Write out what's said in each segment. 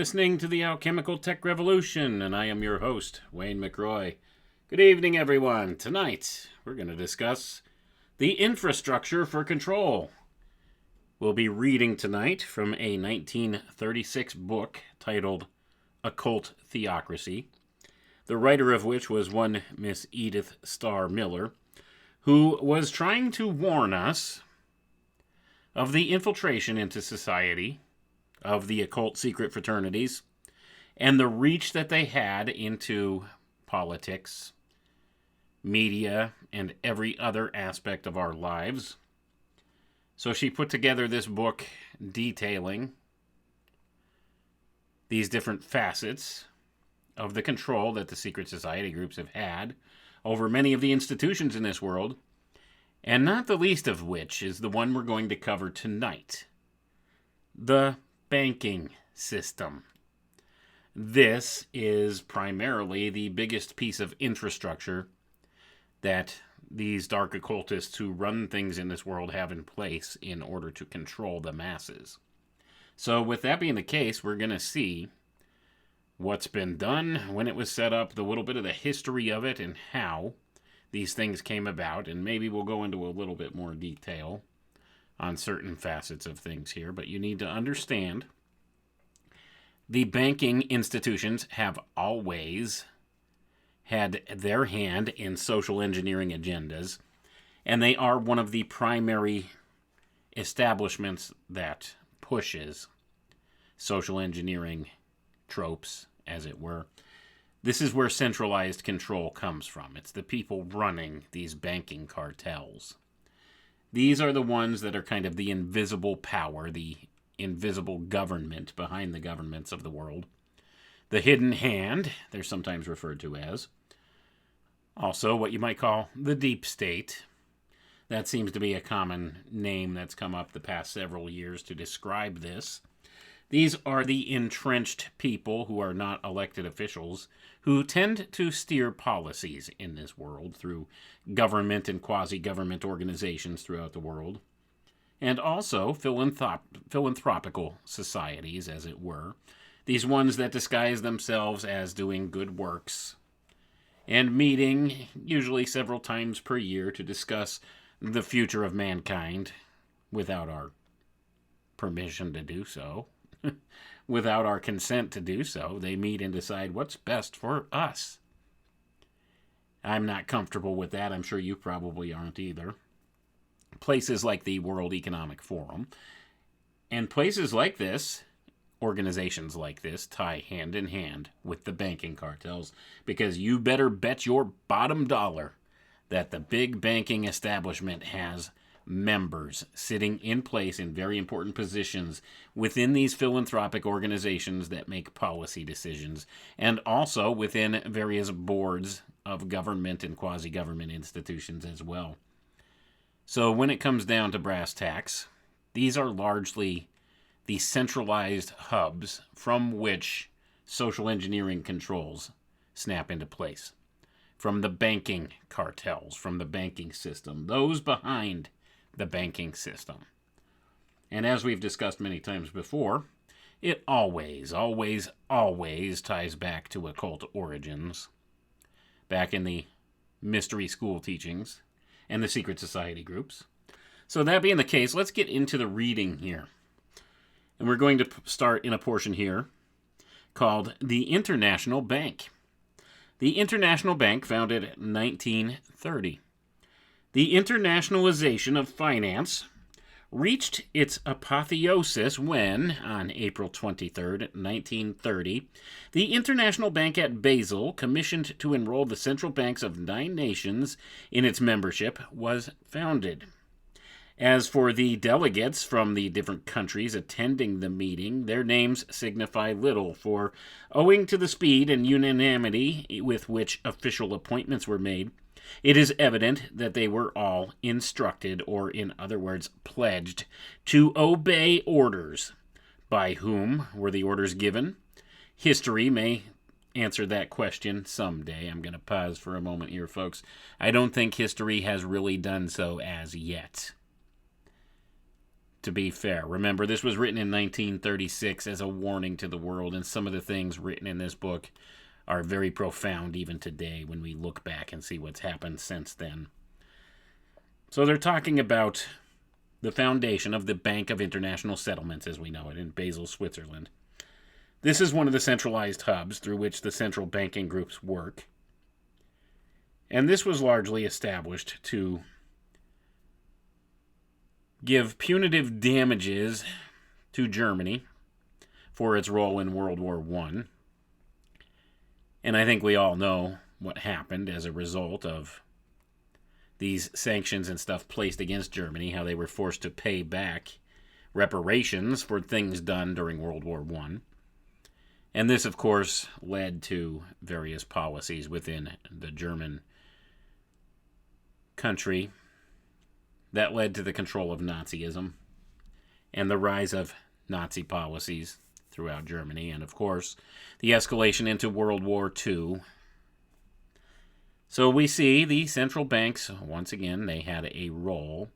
listening to the Alchemical Tech Revolution, and I am your host, Wayne McRoy. Good evening, everyone. Tonight, we're going to discuss the infrastructure for control. We'll be reading tonight from a 1936 book titled Occult Theocracy, the writer of which was one Miss Edith Starr Miller, who was trying to warn us of the infiltration into society of the occult secret fraternities and the reach that they had into politics, media, and every other aspect of our lives. So she put together this book detailing these different facets of the control that the secret society groups have had over many of the institutions in this world, and not the least of which is the one we're going to cover tonight: the banking system. This is primarily the biggest piece of infrastructure that these dark occultists who run things in this world have in place in order to control the masses. So with that being the case, we're going to see what's been done, when it was set up, the little bit of the history of it, and how these things came about, and maybe we'll go into a little bit more detail on certain facets of things here, but you need to understand the banking institutions have always had their hand in social engineering agendas, and they are one of the primary establishments that pushes social engineering tropes, as it were. This is where centralized control comes from. It's the people running these banking cartels. These are the ones that are kind of the invisible power, the invisible government behind the governments of the world. The hidden hand, they're sometimes referred to as. Also, what you might call the deep state. That seems to be a common name that's come up the past several years to describe this. These are the entrenched people who are not elected officials who tend to steer policies in this world through government and quasi-government organizations throughout the world, and also philanthropical societies, as it were, these ones that disguise themselves as doing good works, and meeting usually several times per year to discuss the future of mankind without our permission to do so. Without our consent to do so. They meet and decide what's best for us. I'm not comfortable with that. I'm sure you probably aren't either. Places like the World Economic Forum and places like this, organizations like this, tie hand in hand with the banking cartels, because you better bet your bottom dollar that the big banking establishment has members sitting in place in very important positions within these philanthropic organizations that make policy decisions, and also within various boards of government and quasi-government institutions as well. So when it comes down to brass tacks, these are largely the centralized hubs from which social engineering controls snap into place. From the banking cartels, from the banking system, those behind the banking system. And as we've discussed many times before, it always ties back to occult origins, back in the mystery school teachings and the secret society groups. So that being the case, let's get into the reading here. And we're going to start in a portion here called The International Bank. The International Bank, founded in 1930. The internationalization of finance reached its apotheosis when, on April 23, 1930, the International Bank at Basel, commissioned to enroll the central banks of 9 nations in its membership, was founded. As for the delegates from the different countries attending the meeting, their names signify little, for owing to the speed and unanimity with which official appointments were made, it is evident that they were all instructed, or in other words, pledged, to obey orders. By whom were the orders given? History may answer that question someday. I'm going to pause for a moment here, folks. I don't think history has really done so as yet. to be fair. Remember, this was written in 1936 as a warning to the world, and some of the things written in this book are very profound even today when we look back and see what's happened since then. So they're talking about the foundation of the Bank of International Settlements, as we know it, in Basel, Switzerland. This is one of the centralized hubs through which the central banking groups work. And this was largely established to give punitive damages to Germany for its role in World War I. And I think we all know what happened as a result of these sanctions and stuff placed against Germany, how they were forced to pay back reparations for things done during World War I. And this, of course, led to various policies within the German country that led to the control of Nazism and the rise of Nazi policies throughout Germany, and of course, the escalation into World War II. So we see the central banks, once again, they had a role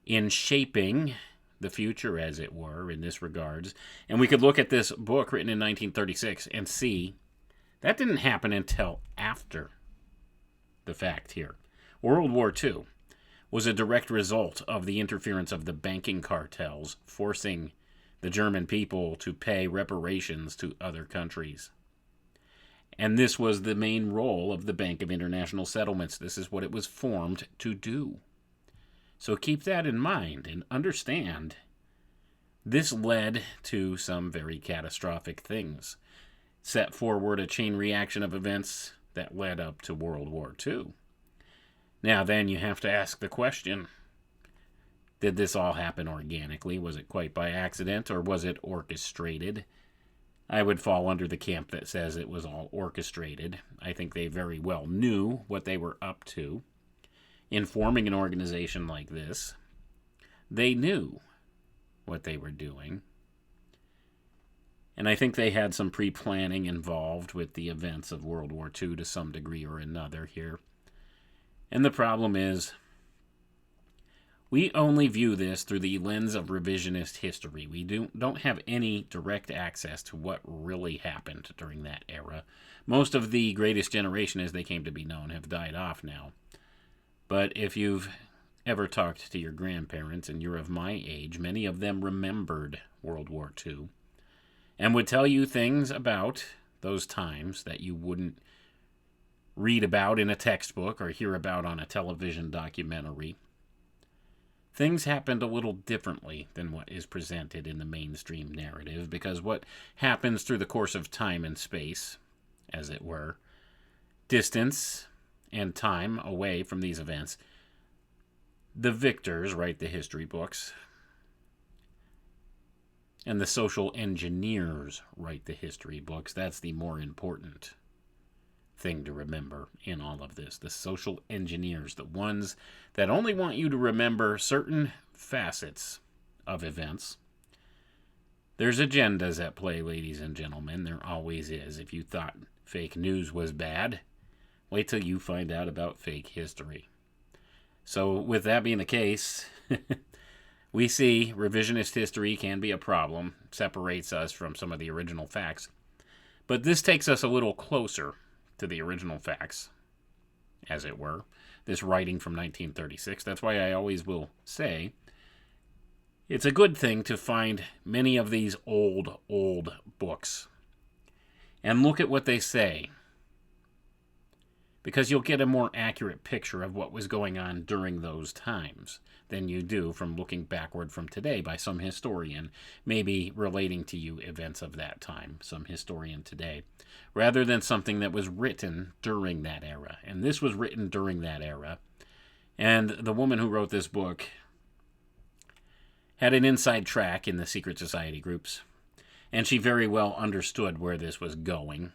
in shaping the future, as it were, in this regards. And we could look at this book written in 1936 and see that didn't happen until after the fact here. World War II was a direct result of the interference of the banking cartels, forcing the German people to pay reparations to other countries. And this was the main role of the Bank of International Settlements. This is what it was formed to do. So keep that in mind and understand this led to some very catastrophic things, set forward a chain reaction of events that led up to World War II. Now then you have to ask the question, did this all happen organically? Was it quite by accident, or was it orchestrated? I would fall under the camp that says it was all orchestrated. I think they very well knew what they were up to. In forming an organization like this, they knew what they were doing. And I think they had some pre-planning involved with the events of World War II to some degree or another here. And the problem is, we only view this through the lens of revisionist history. We don't have any direct access to what really happened during that era. Most of the greatest generation, as they came to be known, have died off now. But if you've ever talked to your grandparents and you're of my age, many of them remembered World War II and would tell you things about those times that you wouldn't read about in a textbook or hear about on a television documentary. Things happened a little differently than what is presented in the mainstream narrative, because what happens through the course of time and space, as it were, distance and time away from these events, the victors write the history books, and the social engineers write the history books. That's the more important thing to remember in all of this. The social engineers, the ones that only want you to remember certain facets of events. There's agendas at play, ladies and gentlemen. There always is. If you thought fake news was bad, wait till you find out about fake history. So with that being the case, we see revisionist history can be a problem, separates us from some of the original facts. But this takes us a little closer to the original facts, as it were, this writing from 1936. That's why I always will say it's a good thing to find many of these old books and look at what they say, because you'll get a more accurate picture of what was going on during those times than you do from looking backward from today by some historian, maybe relating to you events of that time, some historian today, rather than something that was written during that era. And this was written during that era. And the woman who wrote this book had an inside track in the secret society groups, and she very well understood where this was going.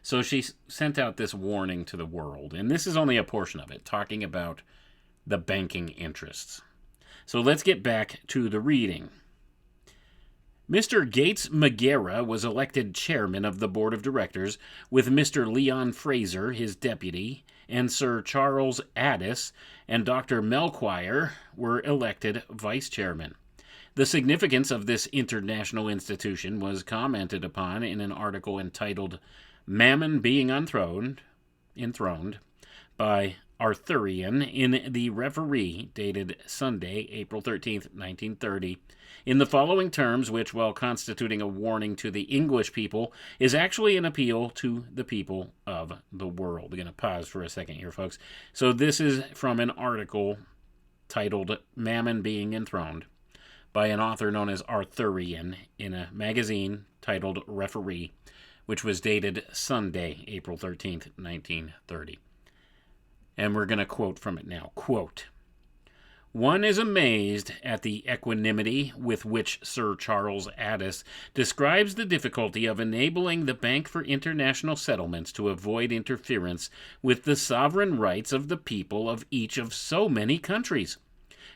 So she sent out this warning to the world, and this is only a portion of it, talking about the banking interests. So let's get back to the reading. Mr. Gates Magera was elected chairman of the board of directors, with Mr. Leon Fraser, his deputy, and Sir Charles Addis and Dr. Melchior were elected vice chairman. The significance of this international institution was commented upon in an article entitled Mammon Being Enthroned by Arthurian in the Referee, dated Sunday, April 13th, 1930, in the following terms, which, while constituting a warning to the English people, is actually an appeal to the people of the world. I'm going to pause for a second here, folks. So this is from an article titled Mammon Being Enthroned by an author known as Arthurian in a magazine titled Referee, which was dated Sunday, April 13th, 1930. And we're going to quote from it now. Quote, "One is amazed at the equanimity with which Sir Charles Addis describes the difficulty of enabling the Bank for International Settlements to avoid interference with the sovereign rights of the people of each of so many countries.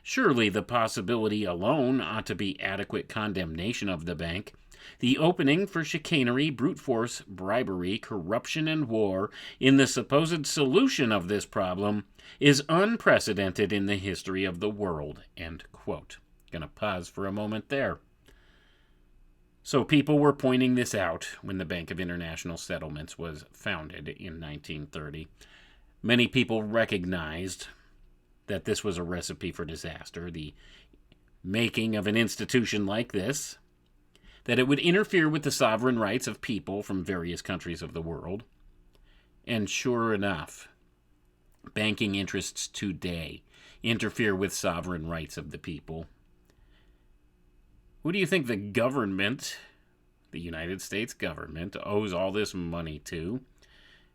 Surely the possibility alone ought to be adequate condemnation of the bank. The opening for chicanery, brute force, bribery, corruption, and war in the supposed solution of this problem is unprecedented in the history of the world." End quote. Going to pause for a moment there. So people were pointing this out when the Bank of International Settlements was founded in 1930. Many people recognized that this was a recipe for disaster, the making of an institution like this, that it would interfere with the sovereign rights of people from various countries of the world. And sure enough, banking interests today interfere with sovereign rights of the people. Who do you think the government, the United States government, owes all this money to?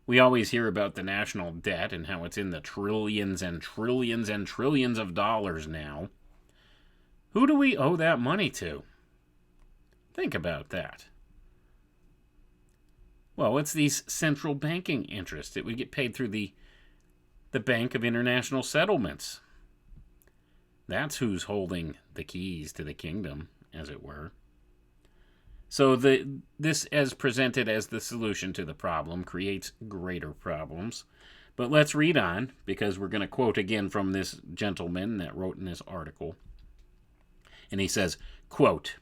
We always hear about the national debt and how it's in the trillions and trillions and trillions of dollars now. Who do we owe that money to? Think about that. Well, it's these central banking interests. It would get paid through the Bank of International Settlements. That's who's holding the keys to the kingdom, as it were. So this, as presented as the solution to the problem, creates greater problems. But let's read on, because we're going to quote again from this gentleman that wrote in this article. And he says, quote,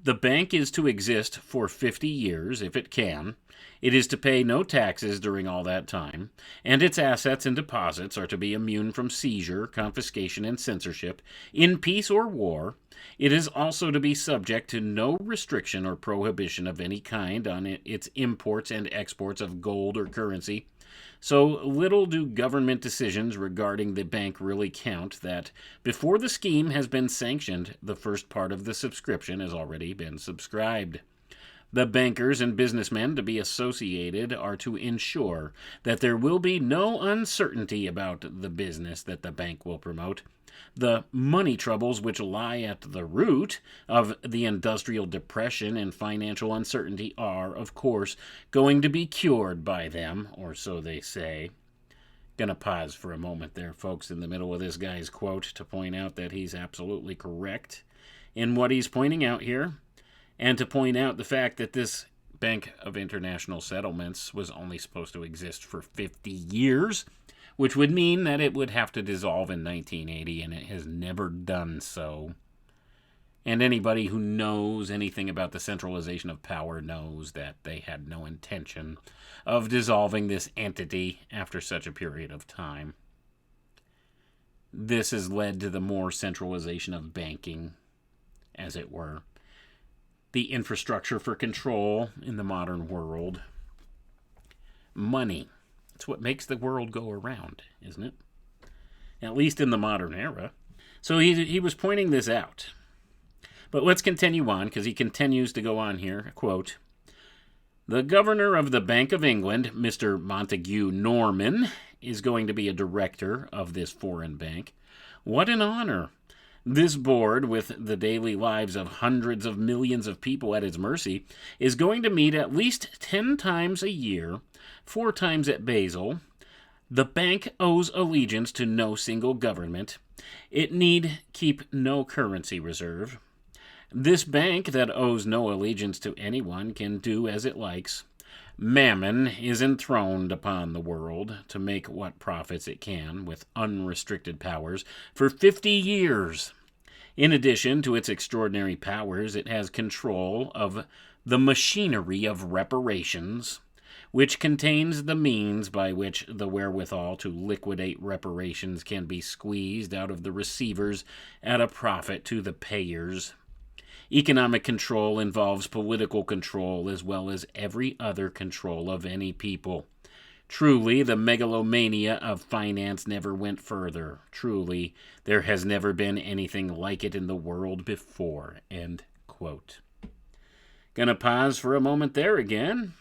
"The bank is to exist for 50 years, if it can. It is to pay no taxes during all that time, and its assets and deposits are to be immune from seizure, confiscation, and censorship, in peace or war. It is also to be subject to no restriction or prohibition of any kind on its imports and exports of gold or currency. So little do government decisions regarding the bank really count that, before the scheme has been sanctioned, the first part of the subscription has already been subscribed. The bankers and businessmen to be associated are to ensure that there will be no uncertainty about the business that the bank will promote. The money troubles which lie at the root of the industrial depression and financial uncertainty are, of course, going to be cured by them, or so they say." Gonna pause for a moment there, folks, in the middle of this guy's quote to point out that he's absolutely correct in what he's pointing out here, and to point out the fact that this Bank of International Settlements was only supposed to exist for 50 years, which would mean that it would have to dissolve in 1980, and it has never done so. And anybody who knows anything about the centralization of power knows that they had no intention of dissolving this entity after such a period of time. This has led to the more centralization of banking, as it were. The infrastructure for control in the modern world. Money. It's what makes the world go around, isn't it? At least in the modern era. So he was pointing this out. But let's continue on, because he continues to go on here. Quote, "The governor of the Bank of England, Mr. Montague Norman, is going to be a director of this foreign bank. What an honor! This board, with the daily lives of hundreds of millions of people at its mercy, is going to meet at least 10 times a year, 4 times at Basel. The bank owes allegiance to no single government. It need keep no currency reserve. This bank that owes no allegiance to anyone can do as it likes. Mammon is enthroned upon the world to make what profits it can with unrestricted powers for 50 years. In addition to its extraordinary powers, it has control of the machinery of reparations, which contains the means by which the wherewithal to liquidate reparations can be squeezed out of the receivers at a profit to the payers. Economic control involves political control as well as every other control of any people. Truly, the megalomania of finance never went further. Truly, there has never been anything like it in the world before. End quote. Gonna pause for a moment there again.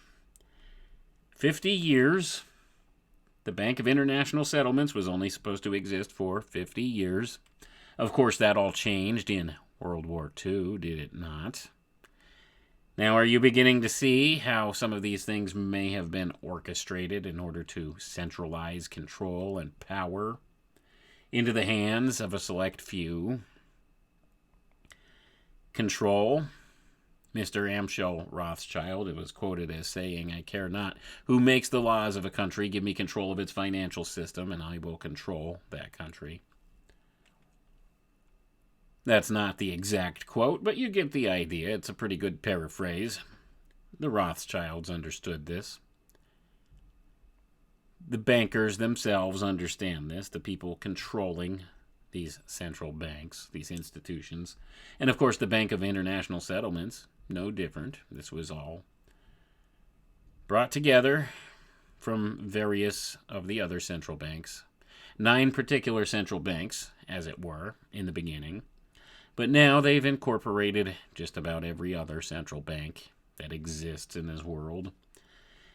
50 years. The Bank of International Settlements was only supposed to exist for 50 years. Of course, that all changed in World War II, did it not? Now, are you beginning to see how some of these things may have been orchestrated in order to centralize control and power into the hands of a select few? Control. Mr. Amschel Rothschild, it was quoted as saying, "I care not who makes the laws of a country. Give me control of its financial system, and I will control that country." That's not the exact quote, but you get the idea. It's a pretty good paraphrase. The Rothschilds understood this. The bankers themselves understand this, the people controlling these central banks, these institutions. And of course, the Bank of International Settlements, no different. This was all brought together from various of the other central banks. 9 particular central banks, as it were, in the beginning. But now they've incorporated just about every other central bank that exists in this world.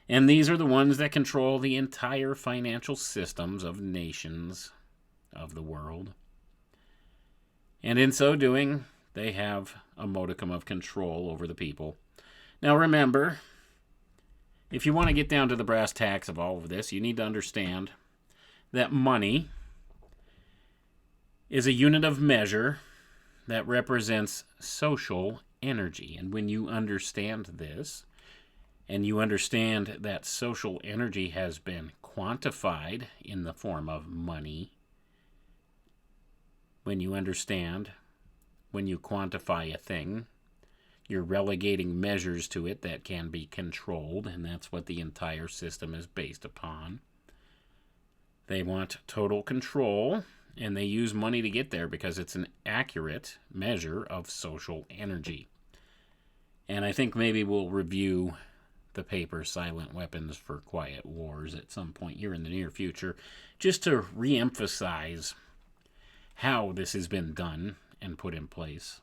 And these are the ones that control the entire financial systems of nations of the world. And in so doing, they have a modicum of control over the people. Now remember, if you want to get down to the brass tacks of all of this, you need to understand that money is a unit of measure that represents social energy. And when you understand this, and you understand that social energy has been quantified in the form of money, when you understand, when you quantify a thing, you're relegating measures to it that can be controlled, and that's what the entire system is based upon. They want total control, and they use money to get there because it's an accurate measure of social energy. And I think maybe we'll review the paper Silent Weapons for Quiet Wars at some point here in the near future, just to re-emphasize how this has been done and put in place.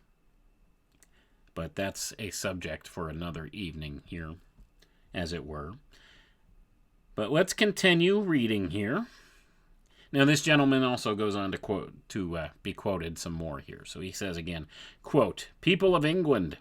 But that's a subject for another evening here, as it were. But let's continue reading here. Now, this gentleman also goes on to be quoted some more here. So he says again, quote, "People of England,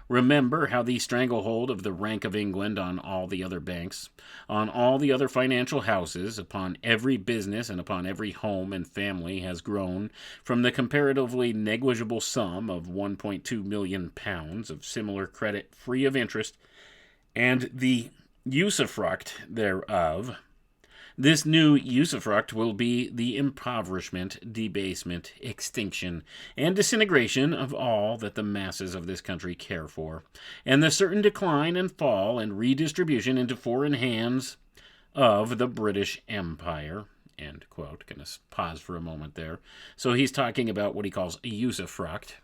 remember how the stranglehold of the Rank of England on all the other banks, on all the other financial houses, upon every business and upon every home and family has grown from the comparatively negligible sum of £1.2 million of similar credit free of interest and the usufruct thereof. This new usufruct will be the impoverishment, debasement, extinction, and disintegration of all that the masses of this country care for, and the certain decline and fall and redistribution into foreign hands of the British Empire." End quote. Going to pause for a moment there. So he's talking about what he calls a usufruct,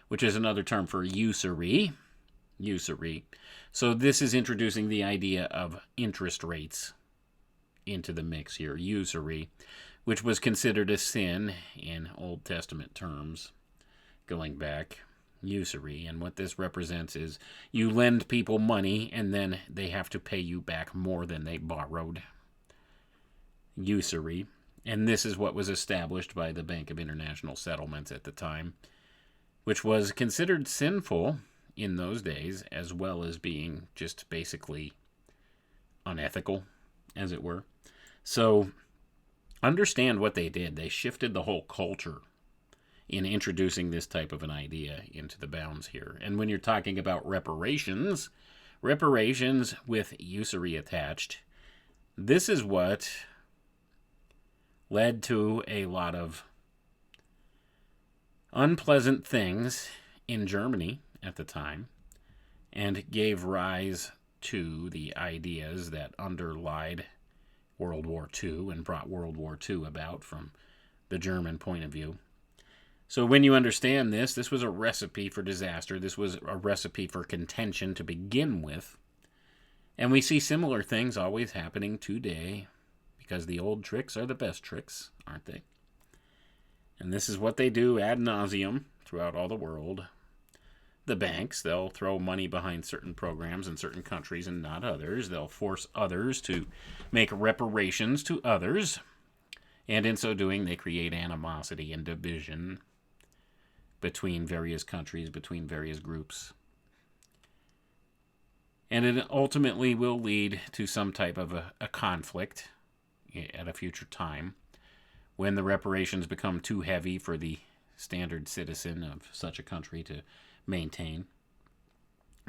which is another term for usury. Usury. So this is introducing the idea of interest rates into the mix here, usury, which was considered a sin in Old Testament terms, going back, usury. And what this represents is you lend people money and then they have to pay you back more than they borrowed. Usury. And this is what was established by the Bank of International Settlements at the time, which was considered sinful in those days, as well as being just basically unethical, as it were. So understand what they did. They shifted the whole culture in introducing this type of an idea into the bounds here. And when you're talking about reparations with usury attached, this is what led to a lot of unpleasant things in Germany at the time and gave rise to the ideas that underlied World War II and brought World War II about from the German point of view. So when you understand this, this was a recipe for disaster. This was a recipe for contention to begin with. And we see similar things always happening today because the old tricks are the best tricks, aren't they? And this is what they do ad nauseum throughout all the world. The banks, they'll throw money behind certain programs in certain countries and not others. They'll force others to make reparations to others. And in so doing, they create animosity and division between various countries, between various groups. And it ultimately will lead to some type of a conflict at a future time when the reparations become too heavy for the standard citizen of such a country to maintain.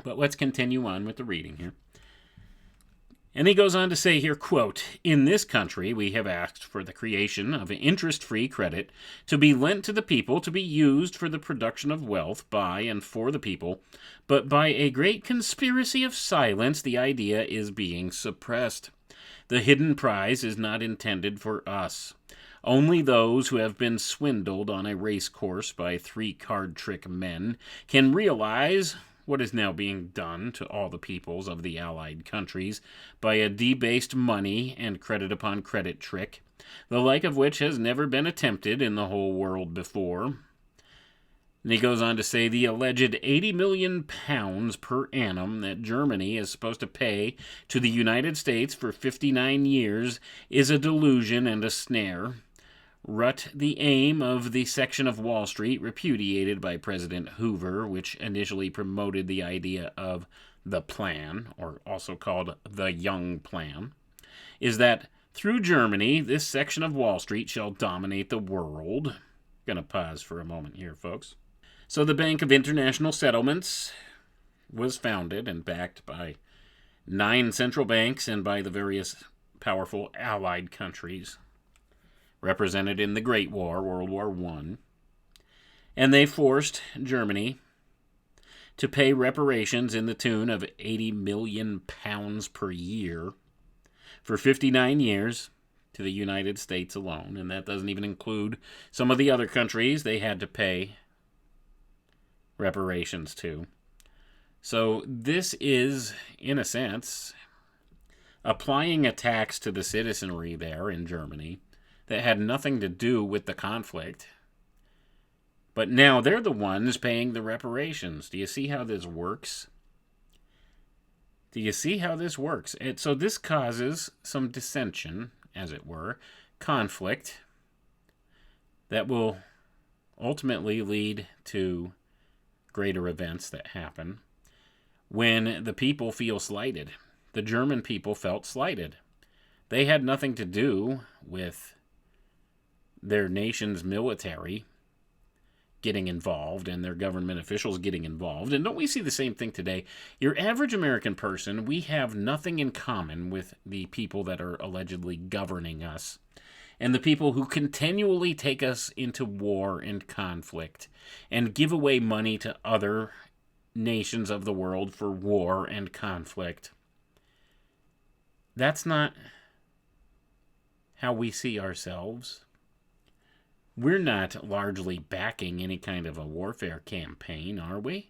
But let's continue on with the reading here. And he goes on to say here, quote, "In this country we have asked for the creation of an interest-free credit to be lent to the people to be used for the production of wealth by and for the people, but by a great conspiracy of silence the idea is being suppressed. The hidden prize is not intended for us. Only those who have been swindled on a race course by 3 card trick men can realize what is now being done to all the peoples of the allied countries by a debased money and credit upon credit trick, the like of which has never been attempted in the whole world before." And he goes on to say the alleged £80 million per annum that Germany is supposed to pay to the United States for 59 years is a delusion and a snare. Rut, the aim of the section of Wall Street repudiated by President Hoover, which initially promoted the idea of the plan, or also called the Young Plan, is that through Germany, this section of Wall Street shall dominate the world. Going to pause for a moment here, folks. So the Bank of International Settlements was founded and backed by 9 central banks and by the various powerful allied countries represented in the Great War, World War I. And they forced Germany to pay reparations in the tune of £80 million per year for 59 years to the United States alone. And that doesn't even include some of the other countries they had to pay reparations to. So this is, in a sense, applying a tax to the citizenry there in Germany that had nothing to do with the conflict. But now they're the ones paying the reparations. Do you see how this works? Do you see how this works? So this causes some dissension, as it were, conflict, that will ultimately lead to greater events that happen when the people feel slighted. The German people felt slighted. They had nothing to do with their nation's military getting involved and their government officials getting involved. And don't we see the same thing today? Your average American person, we have nothing in common with the people that are allegedly governing us and the people who continually take us into war and conflict and give away money to other nations of the world for war and conflict. That's not how we see ourselves. We're not largely backing any kind of a warfare campaign, are we?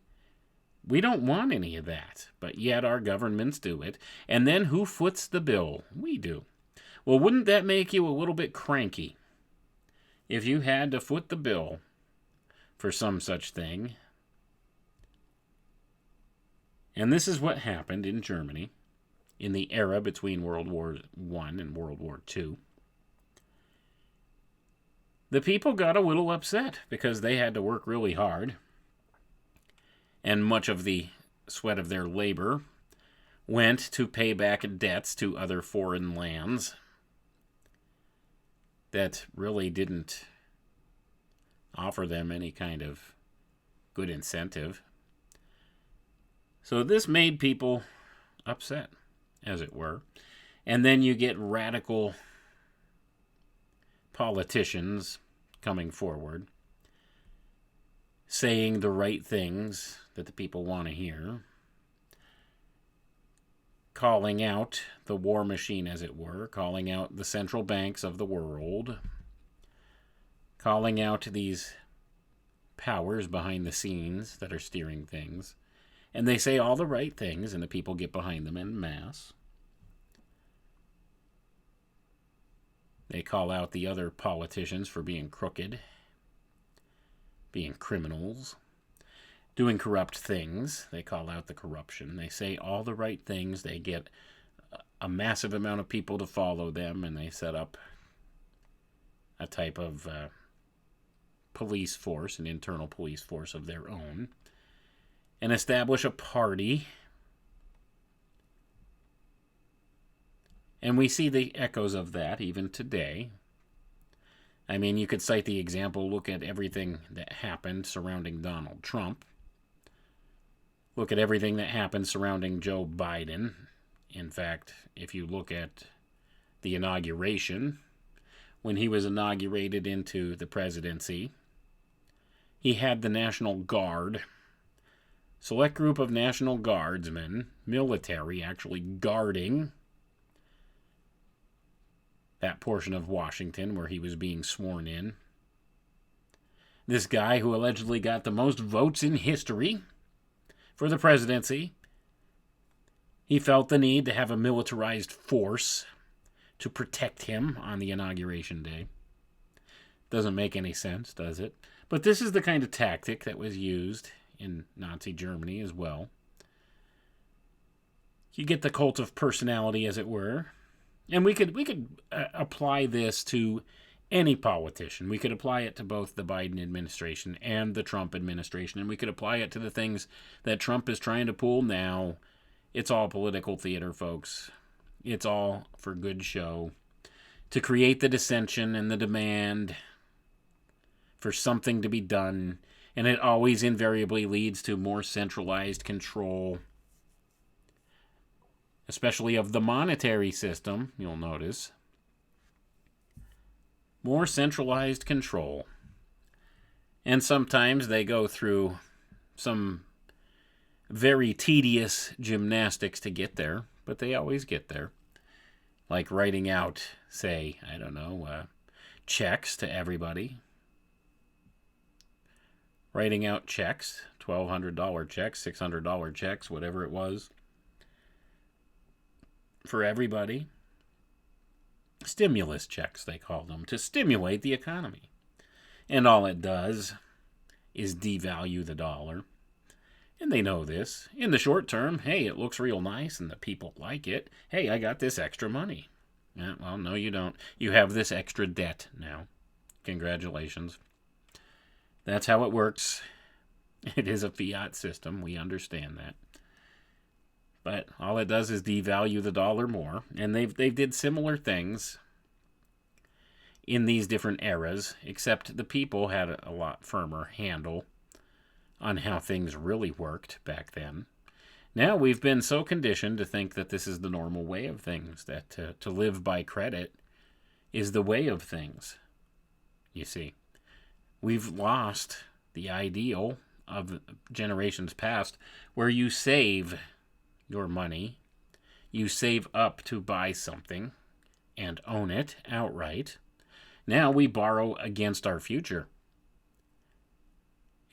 We don't want any of that, but yet our governments do it. And then who foots the bill? We do. Well, wouldn't that make you a little bit cranky if you had to foot the bill for some such thing? And this is what happened in Germany in the era between World War I and World War II. The people got a little upset because they had to work really hard, and much of the sweat of their labor went to pay back debts to other foreign lands that really didn't offer them any kind of good incentive. So this made people upset, as it were. And then you get radical politicians coming forward saying the right things that the people want to hear, calling out the war machine, as it were, calling out the central banks of the world, calling out these powers behind the scenes that are steering things. And they say all the right things, and the people get behind them en masse. They call out the other politicians for being crooked, being criminals, doing corrupt things. They call out the corruption. They say all the right things. They get a massive amount of people to follow them, and they set up a type of police force, an internal police force of their own, and establish a party. And we see the echoes of that even today. I mean, you could cite the example, look at everything that happened surrounding Donald Trump. Look at everything that happened surrounding Joe Biden. In fact, if you look at the inauguration, when he was inaugurated into the presidency, he had the National Guard, select group of National Guardsmen, military, actually guarding that portion of Washington where he was being sworn in. This guy who allegedly got the most votes in history for the presidency, he felt the need to have a militarized force to protect him on the inauguration day. Doesn't make any sense, does it? But this is the kind of tactic that was used in Nazi Germany as well. You get the cult of personality, as it were. And we could apply this to any politician. We could apply it to both the Biden administration and the Trump administration, and we could apply it to the things that Trump is trying to pull now. It's all political theater, folks. It's all for good show, to create the dissension and the demand for something to be done, and it always invariably leads to more centralized control, especially of the monetary system, you'll notice. More centralized control. And sometimes they go through some very tedious gymnastics to get there, but they always get there. Like writing out, say, checks to everybody. Writing out checks, $1,200 checks, $600 checks, whatever it was, for everybody. Stimulus checks, they call them, to stimulate the economy. And all it does is devalue the dollar. And they know this. In the short term, hey, it looks real nice and the people like it. Hey, I got this extra money. Yeah, well, no, you don't. You have this extra debt now. Congratulations. That's how it works. It is a fiat system. We understand that. But all it does is devalue the dollar more. And they did similar things in these different eras, except the people had a lot firmer handle on how things really worked back then. Now we've been so conditioned to think that this is the normal way of things, that to live by credit is the way of things, you see. We've lost the ideal of generations past where you save your money, you save up to buy something and own it outright. Now we borrow against our future.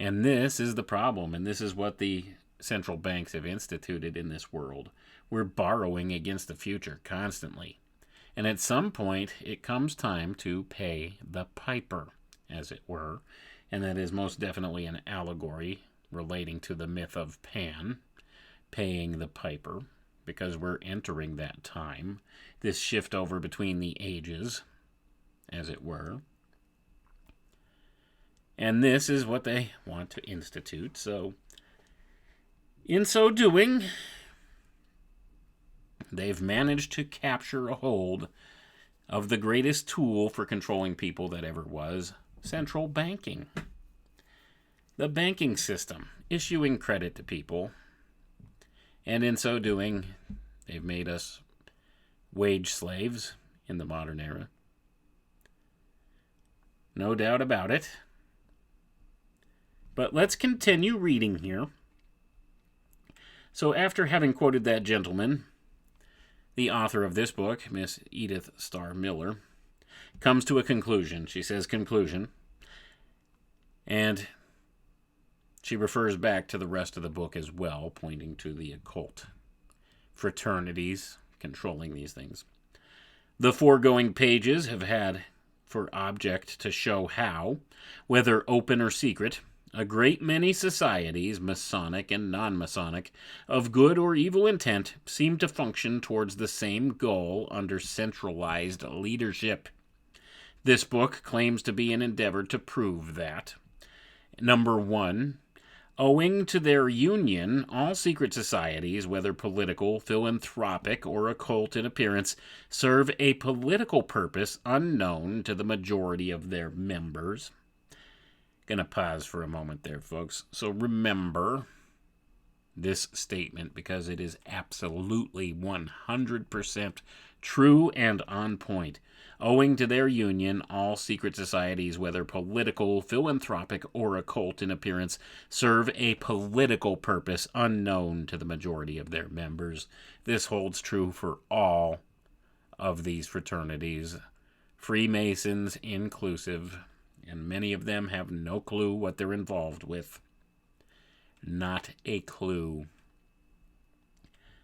And this is the problem, and this is what the central banks have instituted in this world. We're borrowing against the future constantly. And at some point, it comes time to pay the piper, as it were. And that is most definitely an allegory relating to the myth of Pan, paying the piper, because we're entering that time, this shift over between the ages, as it were. And this is what they want to institute. So, in so doing, they've managed to capture a hold of the greatest tool for controlling people that ever was, central banking. The banking system, issuing credit to people. And in so doing, they've made us wage slaves in the modern era. No doubt about it. But let's continue reading here. So after having quoted that gentleman, the author of this book, Miss Edith Starr Miller, comes to a conclusion. She says conclusion. And she refers back to the rest of the book as well, pointing to the occult fraternities controlling these things. The foregoing pages have had for object to show how, whether open or secret, a great many societies, Masonic and non-Masonic, of good or evil intent, seem to function towards the same goal under centralized leadership. This book claims to be an endeavor to prove that. Number 1, owing to their union, all secret societies, whether political, philanthropic, or occult in appearance, serve a political purpose unknown to the majority of their members. Gonna pause for a moment there, folks. So remember this statement because it is absolutely 100% true and on point. Owing to their union, all secret societies, whether political, philanthropic, or occult in appearance, serve a political purpose unknown to the majority of their members. This holds true for all of these fraternities, Freemasons inclusive, and many of them have no clue what they're involved with. Not a clue.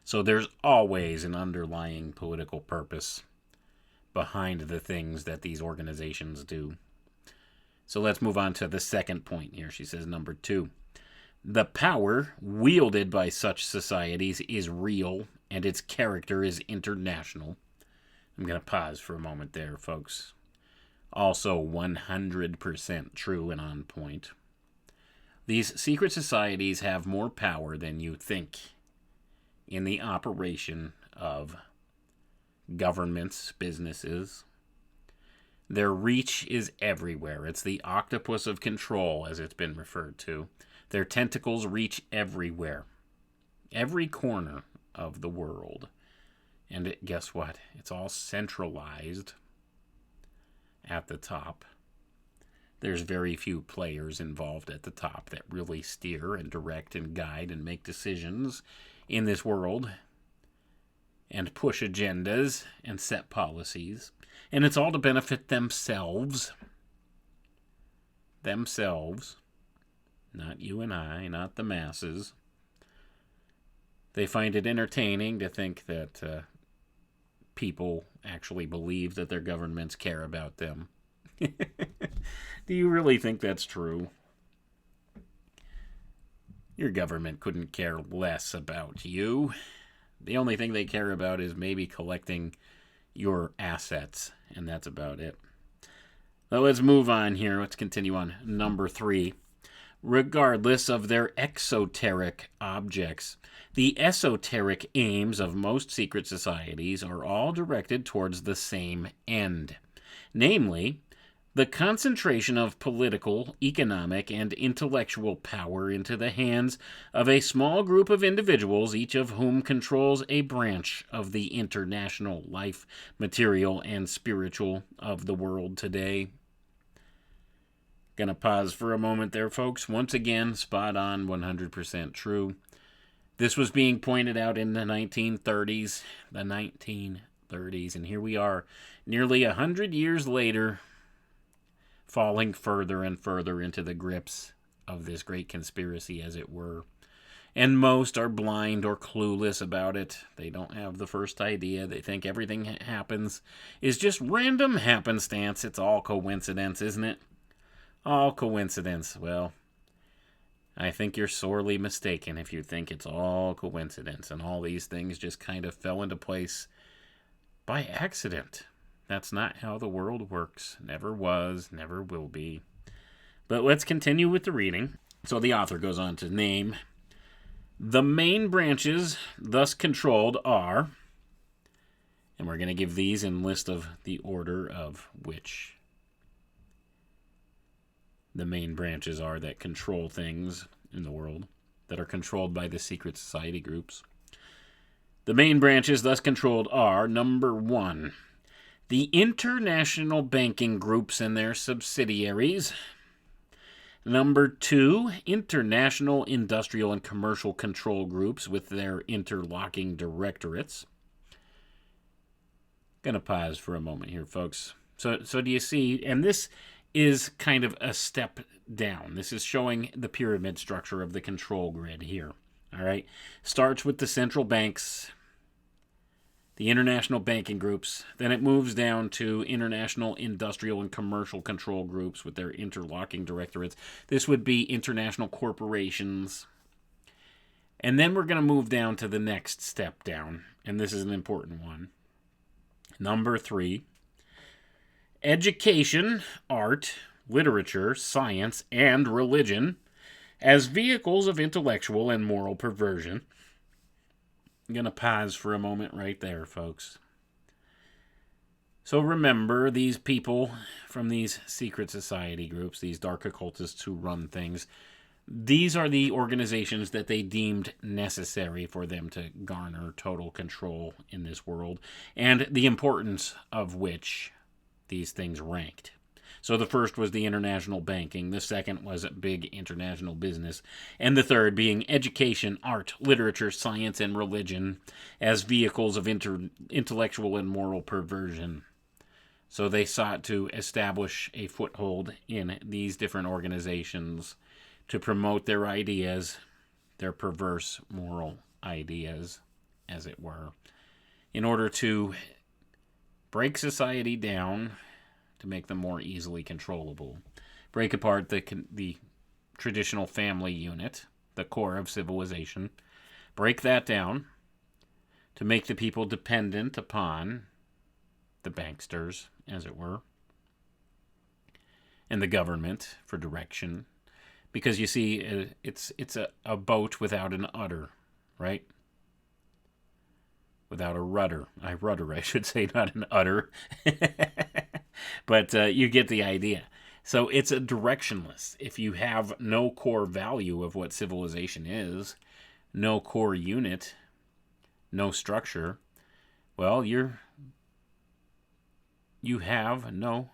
So there's always an underlying political purpose behind the things that these organizations do. So let's move on to the second point here. She says, number 2, the power wielded by such societies is real and its character is international. I'm going to pause for a moment there, folks. Also 100% true and on point. These secret societies have more power than you think in the operation of governments, businesses. Their reach is everywhere. It's the octopus of control, as it's been referred to. Their tentacles reach everywhere, every corner of the world. And guess what? It's all centralized at the top. There's very few players involved at the top that really steer and direct and guide and make decisions in this world and push agendas and set policies. And it's all to benefit themselves. Themselves. Not you and I, not the masses. They find it entertaining to think that people actually believe that their governments care about them. Do you really think that's true? Your government couldn't care less about you. The only thing they care about is maybe collecting your assets, and that's about it. So let's move on here. Let's continue on. Number 3. Regardless of their exoteric objects, the esoteric aims of most secret societies are all directed towards the same end, namely, the concentration of political, economic, and intellectual power into the hands of a small group of individuals, each of whom controls a branch of the international life, material, and spiritual of the world today. Gonna pause for a moment there, folks. Once again, spot on, 100% true. This was being pointed out in the 1930s. The 1930s. And here we are, nearly 100 years later, falling further and further into the grips of this great conspiracy, as it were. And most are blind or clueless about it. They don't have the first idea. They think everything happens is just random happenstance. It's all coincidence, isn't it? All coincidence. Well, I think you're sorely mistaken if you think it's all coincidence and all these things just kind of fell into place by accident. That's not how the world works. Never was, never will be. But let's continue with the reading. So the author goes on to name the main branches thus controlled are, and we're going to give these in list of the order of which the main branches are that control things in the world, that are controlled by the secret society groups. The main branches thus controlled are, number 1, the international banking groups and their subsidiaries. Number 2, international industrial and commercial control groups with their interlocking directorates. Going to pause for a moment here, folks. So do you see? And this is kind of a step down. This is showing the pyramid structure of the control grid here. All right. Starts with the central banks, the international banking groups. Then it moves down to international industrial and commercial control groups with their interlocking directorates. This would be international corporations. And then we're going to move down to the next step down. And this is an important one. Number 3, education, art, literature, science, and religion as vehicles of intellectual and moral perversion. I'm going to pause for a moment right there, folks. So remember, these people from these secret society groups, these dark occultists who run things, these are the organizations that they deemed necessary for them to garner total control in this world, and the importance of which these things ranked. So the first was the international banking, the second was big international business, and the third being education, art, literature, science, and religion as vehicles of intellectual and moral perversion. So they sought to establish a foothold in these different organizations to promote their ideas, their perverse moral ideas, as it were, in order to break society down to make them more easily controllable. Break apart the traditional family unit, the core of civilization. Break that down to make the people dependent upon the banksters, as it were, and the government for direction. Because you see, it's a boat without an udder, right? Without a rudder. I should say, not an udder. But you get the idea. So it's a directionless. If you have no core value of what civilization is, no core unit, no structure, well, you have no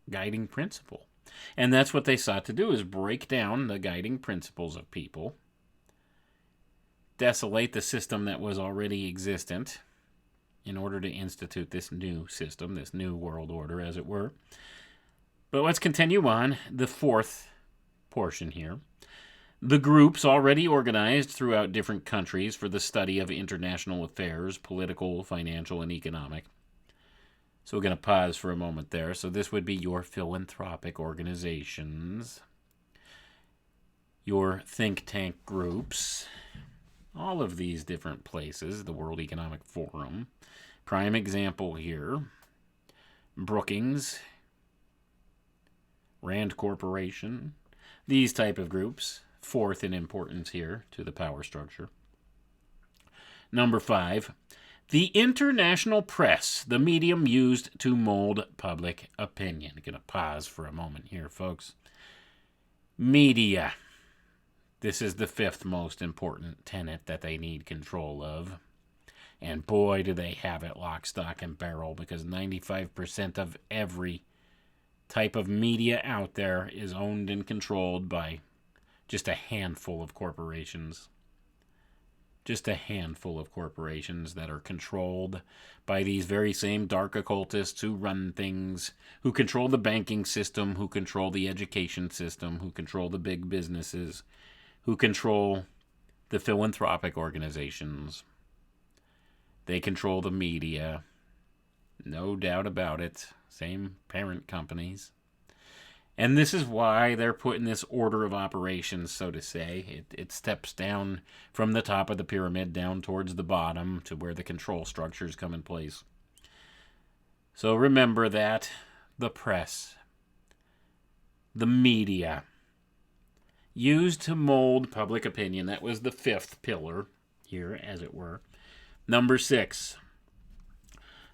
guiding principle. And that's what they sought to do, is break down the guiding principles of people, desolate the system that was already existent in order to institute this new system, this new world order, as it were. But let's continue on the fourth portion here. The groups already organized throughout different countries for the study of international affairs, political, financial, and economic. So we're going to pause for a moment there. So this would be your philanthropic organizations, your think tank groups, all of these different places, the World Economic Forum. Prime example here, Brookings, Rand Corporation, these type of groups, fourth in importance here to the power structure. Number 5, the international press, the medium used to mold public opinion. I'm going to pause for a moment here, folks. Media. This is the fifth most important tenet that they need control of. And boy, do they have it lock, stock, and barrel, because 95% of every type of media out there is owned and controlled by just a handful of corporations. Just a handful of corporations that are controlled by these very same dark occultists who run things, who control the banking system, who control the education system, who control the big businesses, who control the philanthropic organizations. They control the media. No doubt about it. Same parent companies. And this is why they're put in this order of operations, so to say. It steps down from the top of the pyramid down towards the bottom to where the control structures come in place. So remember that the press, the media, used to mold public opinion. That was the fifth pillar here, as it were. Number 6,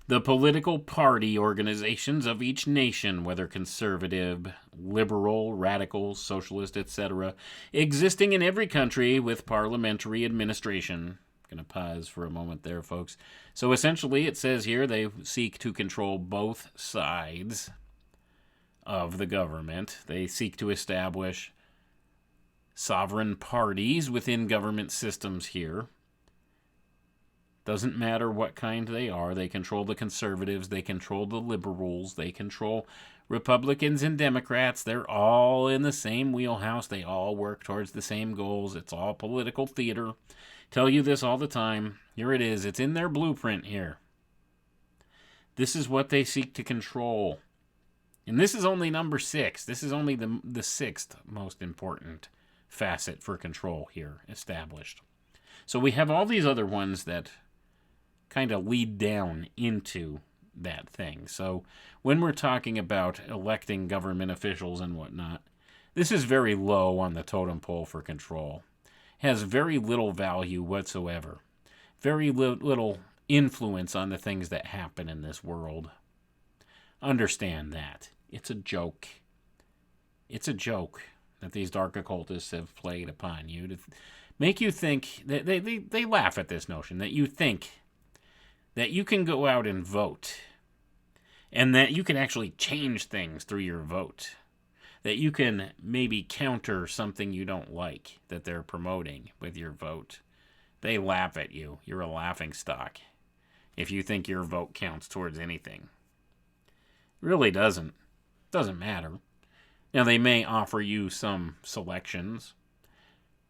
the political party organizations of each nation, whether conservative, liberal, radical, socialist, etc., existing in every country with parliamentary administration. I'm going to pause for a moment there, folks. So essentially, it says here they seek to control both sides of the government. They seek to establish sovereign parties within government systems here. Doesn't matter what kind they are. They control the conservatives. They control the liberals. They control Republicans and Democrats. They're all in the same wheelhouse. They all work towards the same goals. It's all political theater. Tell you this all the time. Here it is. It's in their blueprint here. This is what they seek to control. And this is only number 6. This is only the sixth most important facet for control here established. So we have all these other ones that kind of lead down into that thing. So when we're talking about electing government officials and whatnot, this is very low on the totem pole for control. Has very little value whatsoever. Very little influence on the things that happen in this world. Understand that. It's a joke. It's a joke that these dark occultists have played upon you to make you think that they laugh at this notion that you think that you can go out and vote and that you can actually change things through your vote, that you can maybe counter something you don't like that they're promoting with your vote. They laugh at you. You're a laughingstock if you think your vote counts towards anything. It really doesn't. Doesn't matter. Now, they may offer you some selections,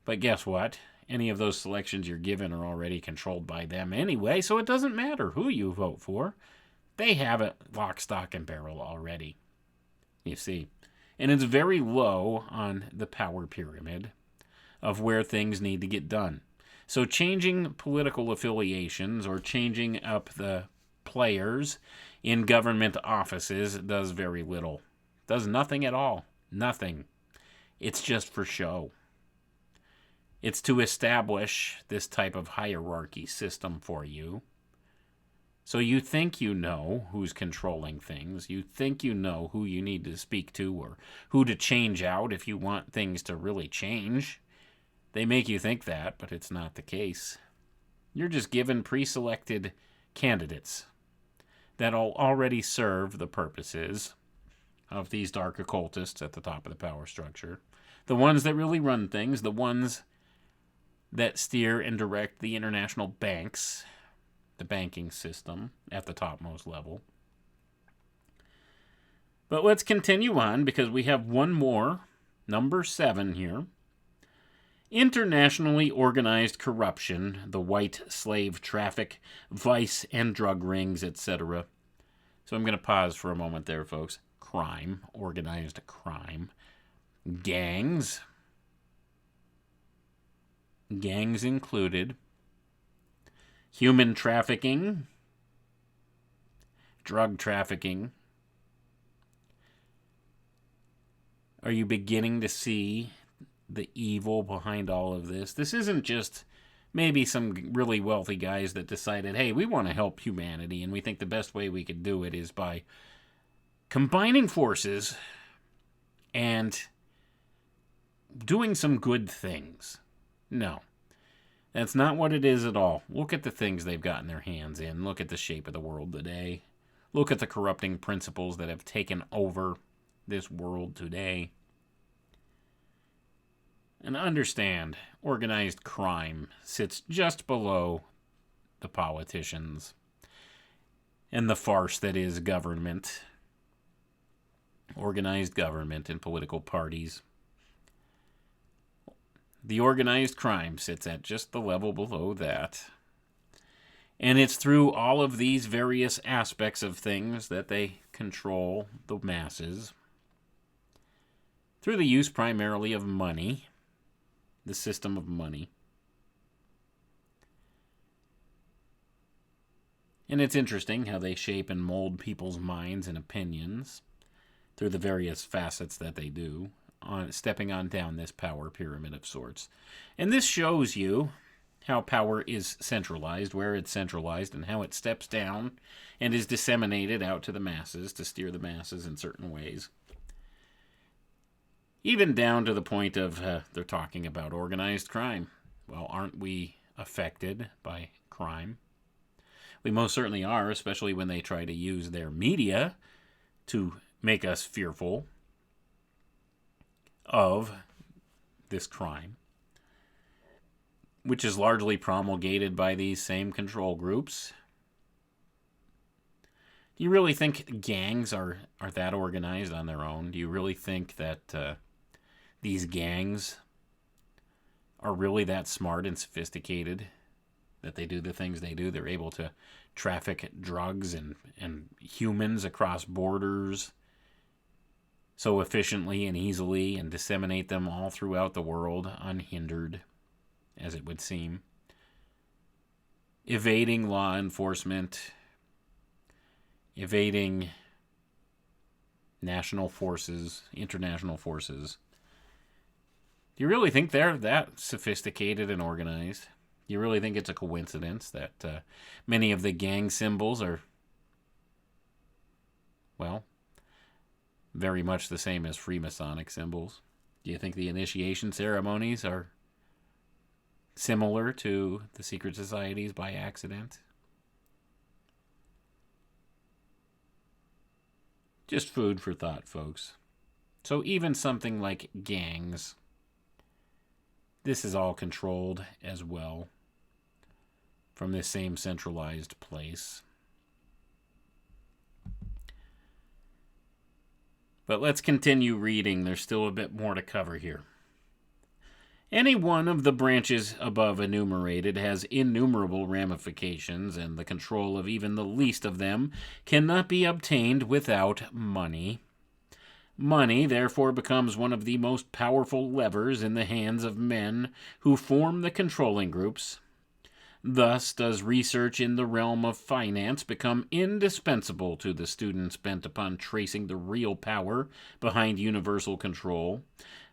but guess what? Any of those selections you're given are already controlled by them anyway, so it doesn't matter who you vote for. They have it lock, stock, and barrel already. You see. And it's very low on the power pyramid of where things need to get done. So changing political affiliations or changing up the players in government offices does very little. Does nothing at all. Nothing. It's just for show. It's to establish this type of hierarchy system for you. So you think you know who's controlling things. You think you know who you need to speak to or who to change out if you want things to really change. They make you think that, but it's not the case. You're just given pre-selected candidates that'll already serve the purposes of these dark occultists at the top of the power structure. The ones that really run things, the ones that steer and direct the international banks, the banking system at the topmost level. But let's continue on because we have one more, number 7 here. Internationally organized corruption, the white slave traffic, vice and drug rings, etc. So I'm going to pause for a moment there, folks. Crime, organized crime, gangs included, human trafficking, drug trafficking. Are you beginning to see the evil behind all of this? This isn't just maybe some really wealthy guys that decided, hey, we want to help humanity, and we think the best way we could do it is by combining forces and doing some good things. No. That's not what it is at all. Look at the things they've gotten their hands in. Look at the shape of the world today. Look at the corrupting principles that have taken over this world today. And understand, organized crime sits just below the politicians and the farce that is government, organized government and political parties. The organized crime sits at just the level below that. And it's through all of these various aspects of things that they control the masses. Through the use primarily of money, the system of money. And it's interesting how they shape and mold people's minds and opinions through the various facets that they do, on stepping on down this power pyramid of sorts. And this shows you how power is centralized, where it's centralized, and how it steps down and is disseminated out to the masses to steer the masses in certain ways. Even down to the point of they're talking about organized crime. Well, aren't we affected by crime? We most certainly are, especially when they try to use their media to make us fearful of this crime, which is largely promulgated by these same control groups. Do you really think gangs are that organized on their own? Do you really think that these gangs are really that smart and sophisticated, that they do the things they do? They're able to traffic drugs and humans across borders so efficiently and easily and disseminate them all throughout the world unhindered, as it would seem. Evading law enforcement, evading national forces, international forces. Do you really think they're that sophisticated and organized? Do you really think it's a coincidence that many of the gang symbols are, well, very much the same as Freemasonic symbols? Do you think the initiation ceremonies are similar to the secret societies by accident? Just food for thought, folks. So even something like gangs, this is all controlled as well from this same centralized place. But let's continue reading. There's still a bit more to cover here. Any one of the branches above enumerated has innumerable ramifications, and the control of even the least of them cannot be obtained without money. Money, therefore, becomes one of the most powerful levers in the hands of men who form the controlling groups. Thus does research in the realm of finance become indispensable to the students bent upon tracing the real power behind universal control.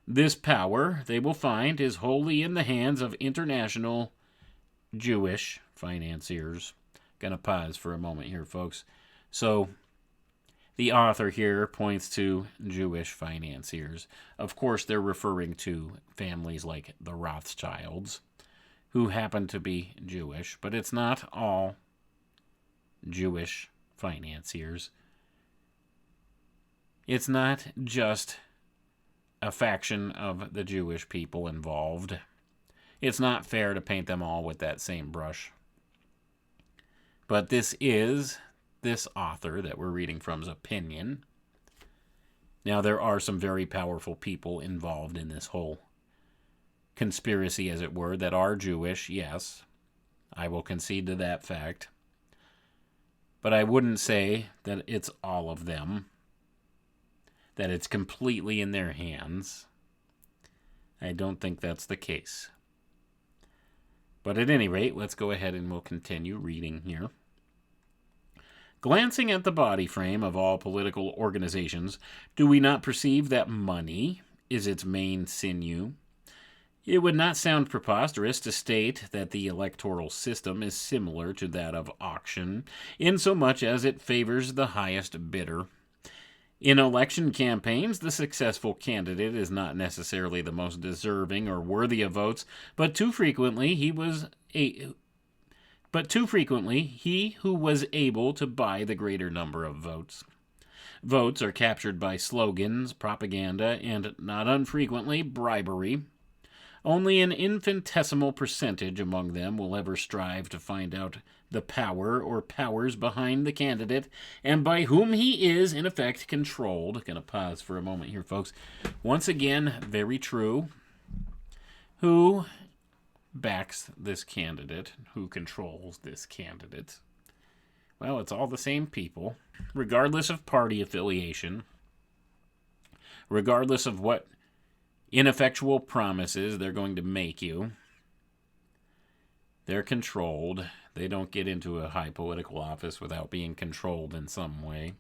This power, they will find, is wholly in the hands of international Jewish financiers. Gonna pause for a moment here, folks. So, the author here points to Jewish financiers. Of course, they're referring to families like the Rothschilds, who happen to be Jewish, but it's not all Jewish financiers. It's not just a faction of the Jewish people involved. It's not fair to paint them all with that same brush. But this is this author that we're reading from's opinion. Now, there are some very powerful people involved in this whole conspiracy, as it were, that are Jewish, yes. I will concede to that fact. But I wouldn't say that it's all of them, that it's completely in their hands. I don't think that's the case. But at any rate, let's go ahead and we'll continue reading here. Glancing at the body frame of all political organizations, do we not perceive that money is its main sinew? It would not sound preposterous to state that the electoral system is similar to that of auction, insomuch as it favors the highest bidder. In election campaigns, the successful candidate is not necessarily the most deserving or worthy of votes, but too frequently he who was able to buy the greater number of votes. Votes are captured by slogans, propaganda, and not unfrequently bribery. Only an infinitesimal percentage among them will ever strive to find out the power or powers behind the candidate and by whom he is, in effect, controlled. Going to pause for a moment here, folks. Once again, very true. Who backs this candidate? Who controls this candidate? Well, it's all the same people, regardless of party affiliation, regardless of what ineffectual promises they're going to make you. They're controlled. They don't get into a high political office without being controlled in some way.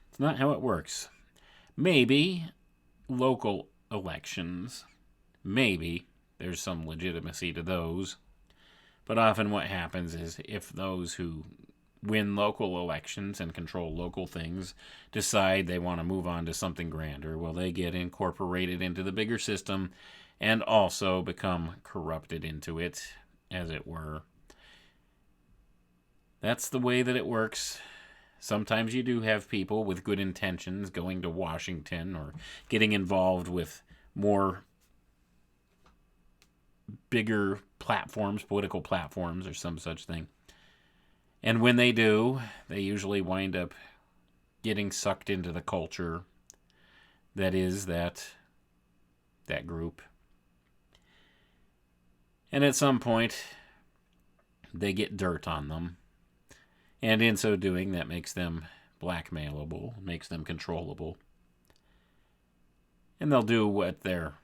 It's not how it works. Maybe local elections, maybe there's some legitimacy to those. But often what happens is if those who win local elections and control local things decide they want to move on to something grander, well, they get incorporated into the bigger system and also become corrupted into it, as it were. That's the way that it works. Sometimes you do have people with good intentions going to Washington or getting involved with more bigger platforms, political platforms, or some such thing. And when they do, they usually wind up getting sucked into the culture that is that group. And at some point, they get dirt on them. And in so doing, that makes them blackmailable, makes them controllable. And they'll do what their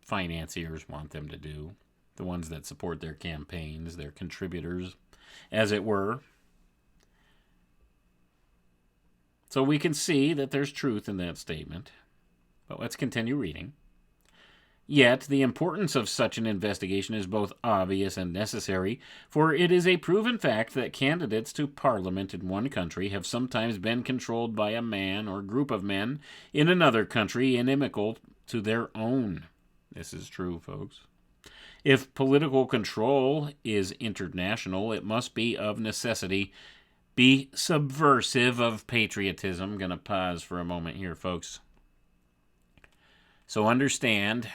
financiers want them to do, the ones that support their campaigns, their contributors, as it were. So we can see that there's truth in that statement. But let's continue reading. Yet the importance of such an investigation is both obvious and necessary, for it is a proven fact that candidates to Parliament in one country have sometimes been controlled by a man or group of men in another country inimical to their own. This is true, folks. If political control is international, it must be of necessity be subversive of patriotism. I'm going to pause for a moment here, folks. So understand,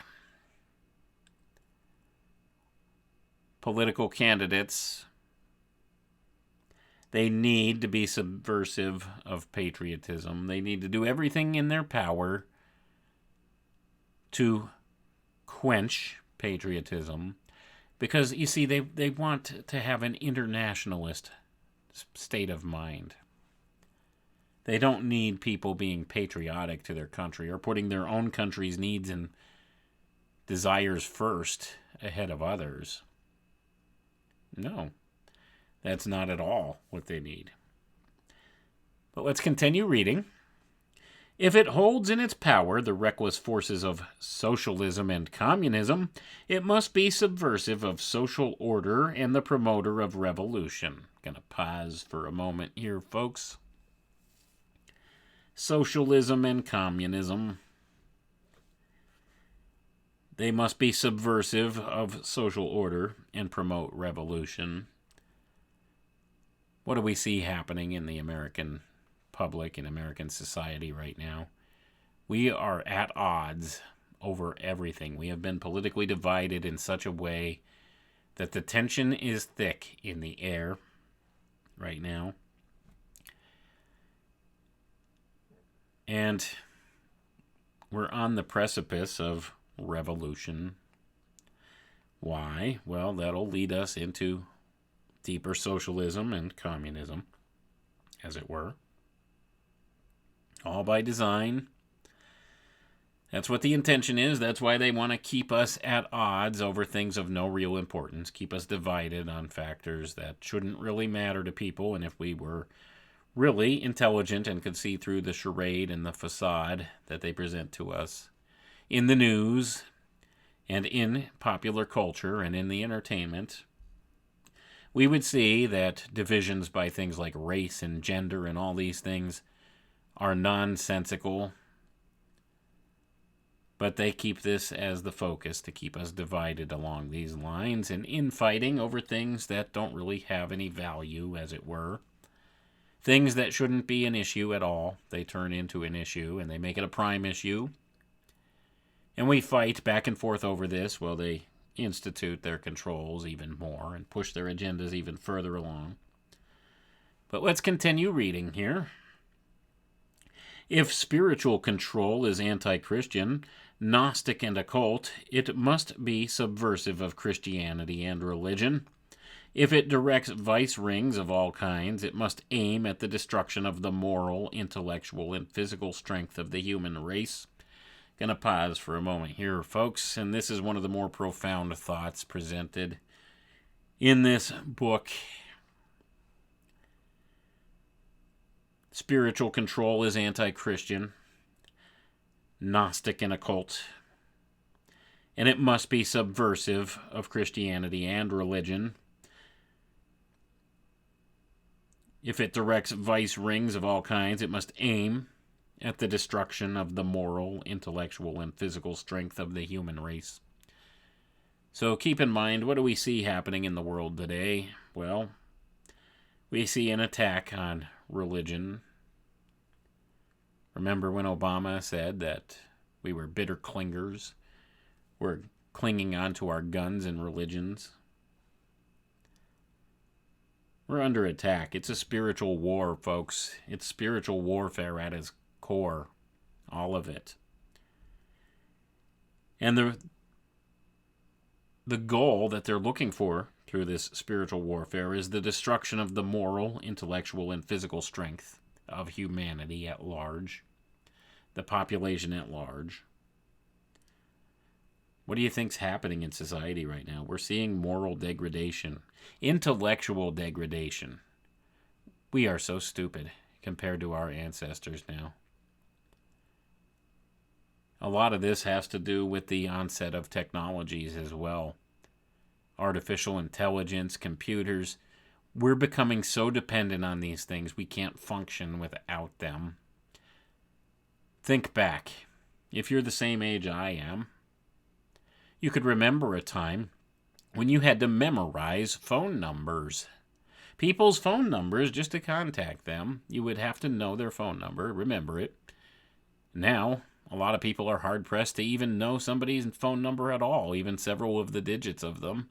political candidates, they need to be subversive of patriotism. They need to do everything in their power to quench patriotism, because, you see, they want to have an internationalist state of mind. They don't need people being patriotic to their country or putting their own country's needs and desires first ahead of others. No, that's not at all what they need. But let's continue reading. If it holds in its power the reckless forces of socialism and communism, it must be subversive of social order and the promoter of revolution. Gonna pause for a moment here, folks. Socialism and communism, they must be subversive of social order and promote revolution. What do we see happening in the American public, in American society right now? We are at odds over everything. We have been politically divided in such a way that the tension is thick in the air right now. And we're on the precipice of revolution. Why? Well, that'll lead us into deeper socialism and communism, as it were. All by design. That's what the intention is. That's why they want to keep us at odds over things of no real importance, keep us divided on factors that shouldn't really matter to people. And if we were really intelligent and could see through the charade and the facade that they present to us in the news and in popular culture and in the entertainment, we would see that divisions by things like race and gender and all these things are nonsensical. But they keep this as the focus to keep us divided along these lines and infighting over things that don't really have any value, as it were. Things that shouldn't be an issue at all, they turn into an issue, and they make it a prime issue. And we fight back and forth over this while they institute their controls even more and push their agendas even further along. But let's continue reading here. If spiritual control is anti-Christian, Gnostic and occult, it must be subversive of Christianity and religion. If it directs vice rings of all kinds, it must aim at the destruction of the moral, intellectual, and physical strength of the human race. Gonna pause for a moment here, folks, and this is one of the more profound thoughts presented in this book. Spiritual control is anti-Christian, Gnostic and occult, and it must be subversive of Christianity and religion. If it directs vice rings of all kinds, it must aim at the destruction of the moral, intellectual, and physical strength of the human race. So keep in mind, what do we see happening in the world today? Well, we see an attack on religion. Remember when Obama said that we were bitter clingers? We're clinging on to our guns and religions. We're under attack. It's a spiritual war, folks. It's spiritual warfare at its core. All of it. And the goal that they're looking for through this spiritual warfare is the destruction of the moral, intellectual, and physical strength of humanity at large, the population at large. What do you think's happening in society right now? We're seeing moral degradation, intellectual degradation. We are so stupid compared to our ancestors now. A lot of this has to do with the onset of technologies as well. Artificial intelligence, computers. We're becoming so dependent on these things we can't function without them. Think back. If you're the same age I am, you could remember a time when you had to memorize phone numbers. People's phone numbers, just to contact them. You would have to know their phone number, remember it. Now, a lot of people are hard-pressed to even know somebody's phone number at all, even several of the digits of them,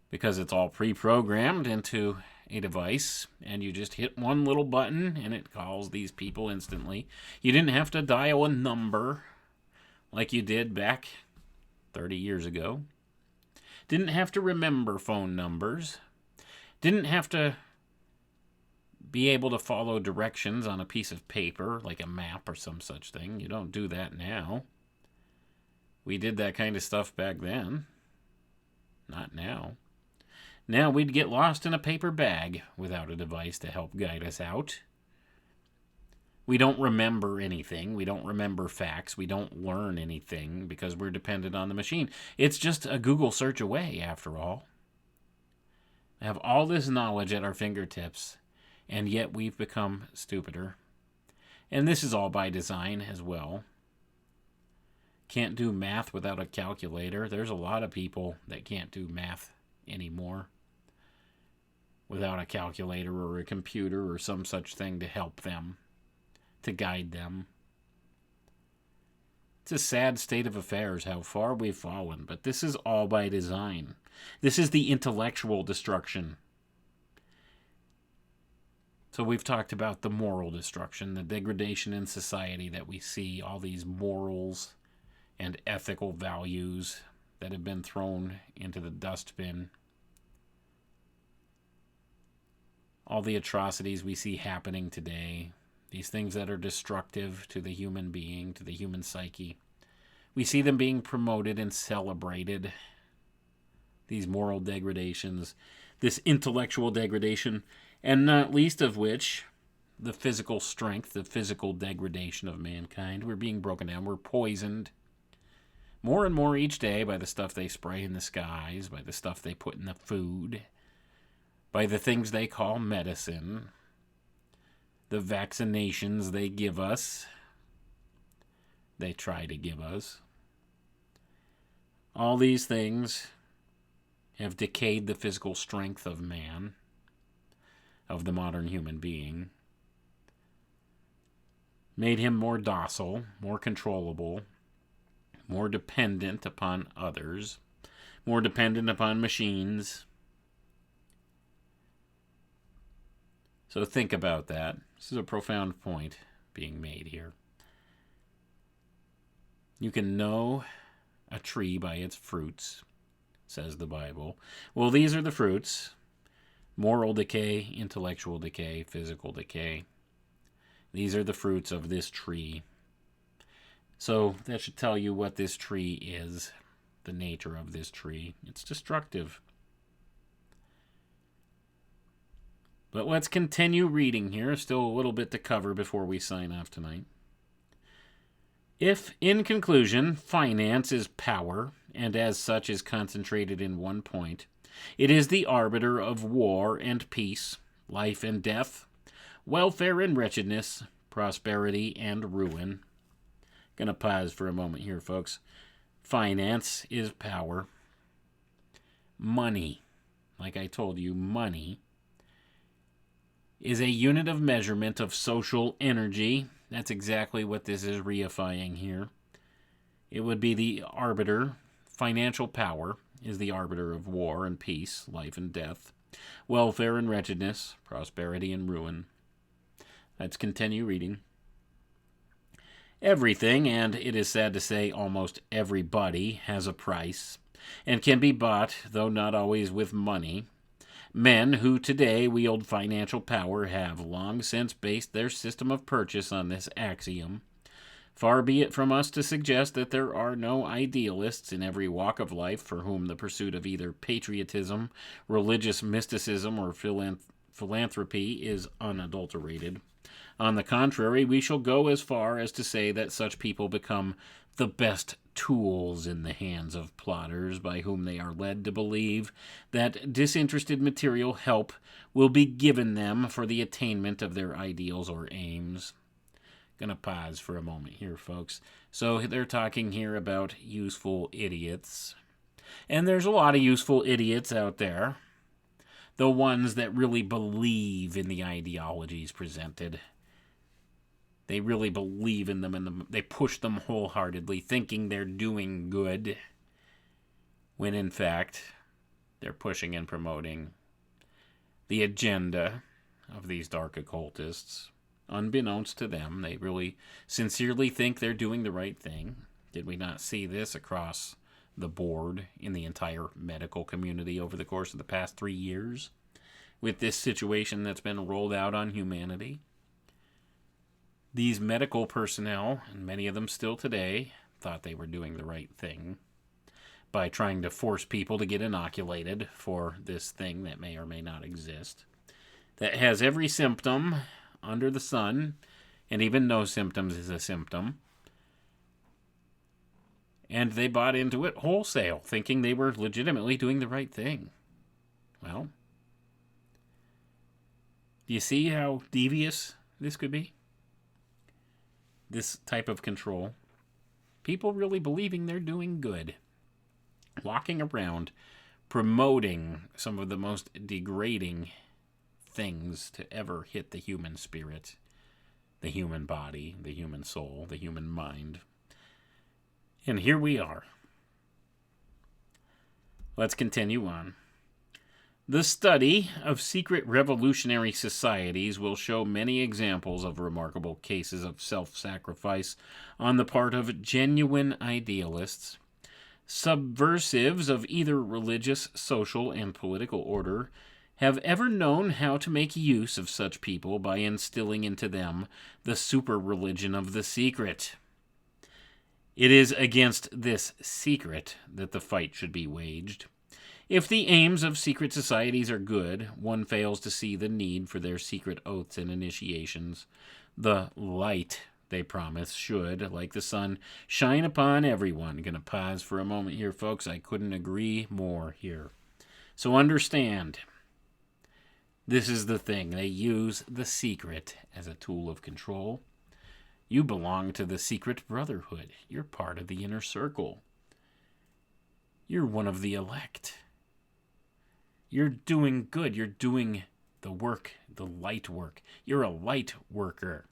because it's all pre-programmed into a device, and you just hit one little button, and it calls these people instantly. You didn't have to dial a number like you did back 30 years ago. Didn't have to remember phone numbers. Didn't have to be able to follow directions on a piece of paper, like a map or some such thing. You don't do that now. We did that kind of stuff back then. Not now. Now we'd get lost in a paper bag without a device to help guide us out. We don't remember anything. We don't remember facts. We don't learn anything because we're dependent on the machine. It's just a Google search away, after all. We have all this knowledge at our fingertips, and yet we've become stupider. And this is all by design as well. Can't do math without a calculator. There's a lot of people that can't do math anymore without a calculator or a computer or some such thing to help them, to guide them. It's a sad state of affairs how far we've fallen, but this is all by design. This is the intellectual destruction. So we've talked about the moral destruction, the degradation in society that we see, all these morals and ethical values that have been thrown into the dustbin. All the atrocities we see happening today, these things that are destructive to the human being, to the human psyche. We see them being promoted and celebrated. These moral degradations, this intellectual degradation, and not least of which, the physical strength, the physical degradation of mankind. We're being broken down. We're poisoned more and more each day by the stuff they spray in the skies, by the stuff they put in the food, by the things they call medicine, the vaccinations they give us, they try to give us. All these things have decayed the physical strength of man, of the modern human being, made him more docile, more controllable, more dependent upon others, more dependent upon machines. So think about that. This is a profound point being made here. You can know a tree by its fruits, says the Bible. Well, these are the fruits. Moral decay, intellectual decay, physical decay. These are the fruits of this tree. So that should tell you what this tree is, the nature of this tree. It's destructive. But let's continue reading here. Still a little bit to cover before we sign off tonight. If, in conclusion, finance is power, and as such is concentrated in one point, it is the arbiter of war and peace, life and death, welfare and wretchedness, prosperity and ruin. Gonna pause for a moment here, folks. Finance is power. Money, like I told you, money is a unit of measurement of social energy. That's exactly what this is reifying here. It would be the arbiter. Financial power is the arbiter of war and peace, life and death, welfare and wretchedness, prosperity and ruin. Let's continue reading. Everything, and it is sad to say almost everybody, has a price, and can be bought, though not always with money. Men who today wield financial power have long since based their system of purchase on this axiom. Far be it from us to suggest that there are no idealists in every walk of life for whom the pursuit of either patriotism, religious mysticism, or philanthropy is unadulterated. On the contrary, we shall go as far as to say that such people become the best tools in the hands of plotters by whom they are led to believe that disinterested material help will be given them for the attainment of their ideals or aims. Gonna pause for a moment here, folks. So they're talking here about useful idiots. And there's a lot of useful idiots out there. The ones that really believe in the ideologies presented. They really believe in them and they push them wholeheartedly, thinking they're doing good, when in fact they're pushing and promoting the agenda of these dark occultists. Unbeknownst to them, they really sincerely think they're doing the right thing. Did we not see this across the board in the entire medical community over the course of the past 3 years with this situation that's been rolled out on humanity? These medical personnel, and many of them still today, thought they were doing the right thing by trying to force people to get inoculated for this thing that may or may not exist, that has every symptom under the sun, and even no symptoms is a symptom. And they bought into it wholesale, thinking they were legitimately doing the right thing. Well, do you see how devious this could be? This type of control. People really believing they're doing good. Walking around promoting some of the most degrading things to ever hit the human spirit, the human body, the human soul, the human mind. And here we are. Let's continue on. The study of secret revolutionary societies will show many examples of remarkable cases of self-sacrifice on the part of genuine idealists. Subversives of either religious, social, and political order have ever known how to make use of such people by instilling into them the super-religion of the secret. It is against this secret that the fight should be waged. If the aims of secret societies are good, one fails to see the need for their secret oaths and initiations. The light they promise should, like the sun, shine upon everyone. Going to pause for a moment here, folks. I couldn't agree more here. So understand, this is the thing. They use the secret as a tool of control. You belong to the secret brotherhood. You're part of the inner circle. You're one of the elect. You're doing good. You're doing the work, the light work. You're a light worker.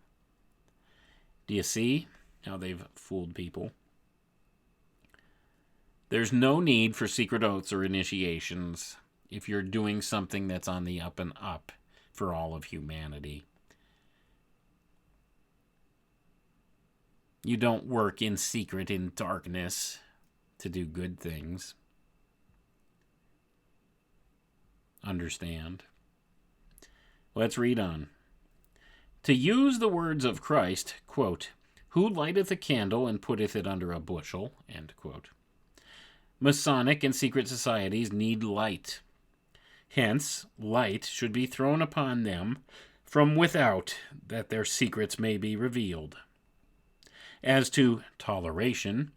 Do you see how they've fooled people? There's no need for secret oaths or initiations if you're doing something that's on the up and up for all of humanity. You don't work in secret in darkness to do good things. Understand? Let's read on. To use the words of Christ, quote, "Who lighteth a candle and putteth it under a bushel," end quote. Masonic and secret societies need light. Hence, light should be thrown upon them from without, that their secrets may be revealed. As to toleration,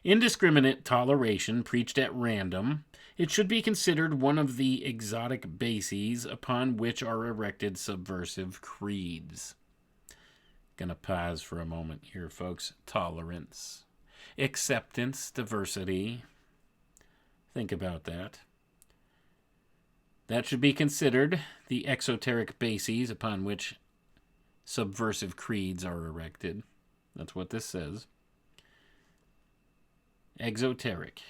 indiscriminate toleration preached at random, it should be considered one of the exotic bases upon which are erected subversive creeds. Gonna pause for a moment here, folks. Tolerance, acceptance, diversity. Think about that. That should be considered the exoteric bases upon which subversive creeds are erected. That's what this says. exoteric.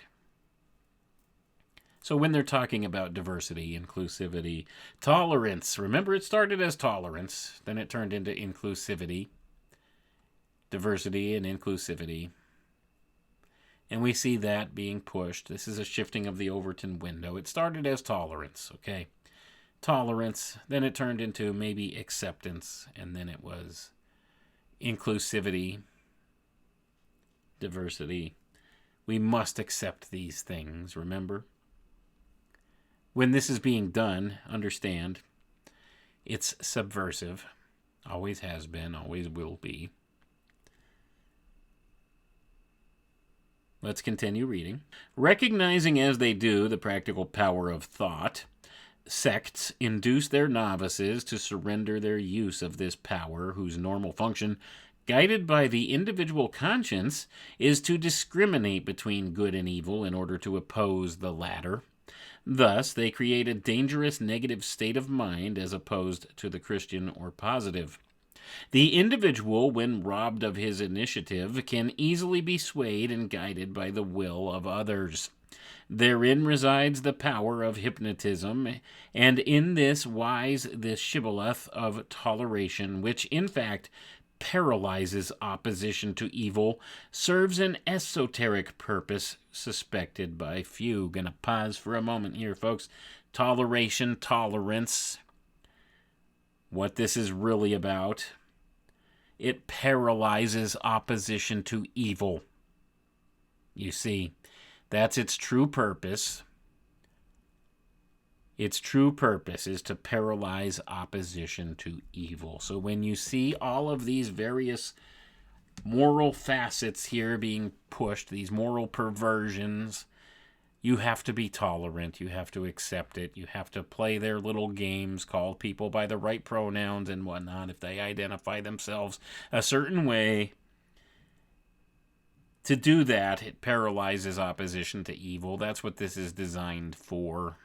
So when they're talking about diversity, inclusivity, tolerance, remember it started as tolerance, then it turned into inclusivity, diversity and inclusivity. And we see that being pushed. This is a shifting of the Overton window. It started as tolerance, okay? Tolerance, then it turned into maybe acceptance, and then it was inclusivity, diversity. We must accept these things, remember? When this is being done, understand, it's subversive. Always has been, always will be. Let's continue reading. Recognizing as they do the practical power of thought, sects induce their novices to surrender their use of this power, whose normal function, guided by the individual conscience, is to discriminate between good and evil in order to oppose the latter. Thus, they create a dangerous negative state of mind as opposed to the Christian or positive. The individual, when robbed of his initiative, can easily be swayed and guided by the will of others. Therein resides the power of hypnotism, and in this lies the shibboleth of toleration, which in fact paralyzes opposition to evil, serves an esoteric purpose suspected by few. Gonna pause for a moment here, folks. Toleration, tolerance. What this is really about. It paralyzes opposition to evil. You see, that's its true purpose. Its true purpose is to paralyze opposition to evil. So when you see all of these various moral facets here being pushed, these moral perversions, you have to be tolerant. You have to accept it. You have to play their little games, call people by the right pronouns and whatnot if they identify themselves a certain way. To do that, it paralyzes opposition to evil. That's what this is designed for.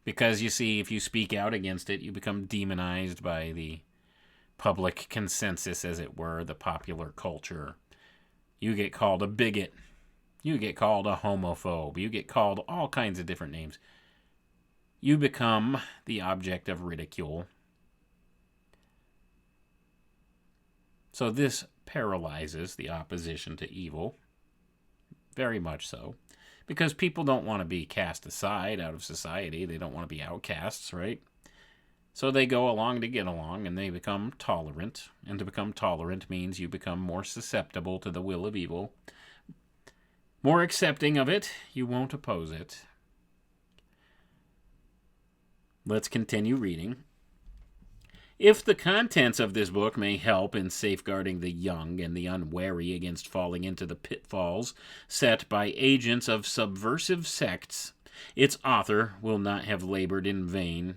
Because, you see, if you speak out against it, you become demonized by the public consensus, as it were, the popular culture. You get called a bigot. You get called a homophobe. You get called all kinds of different names. You become the object of ridicule. So this paralyzes the opposition to evil. Very much so. Because people don't want to be cast aside out of society. They don't want to be outcasts, right? So they go along to get along, and they become tolerant. And to become tolerant means you become more susceptible to the will of evil. More accepting of it, you won't oppose it. Let's continue reading. If the contents of this book may help in safeguarding the young and the unwary against falling into the pitfalls set by agents of subversive sects, its author will not have labored in vain.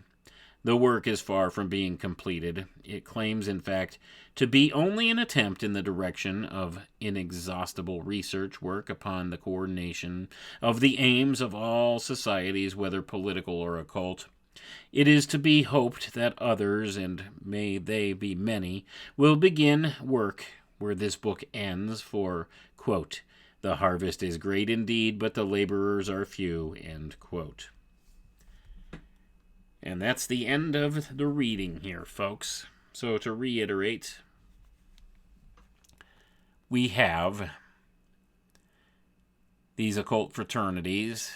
The work is far from being completed. It claims, in fact, to be only an attempt in the direction of inexhaustible research work upon the coordination of the aims of all societies, whether political or occult. It is to be hoped that others, and may they be many, will begin work where this book ends, for, quote, the harvest is great indeed, but the laborers are few, end quote. And that's the end of the reading here, folks. So to reiterate, we have these occult fraternities,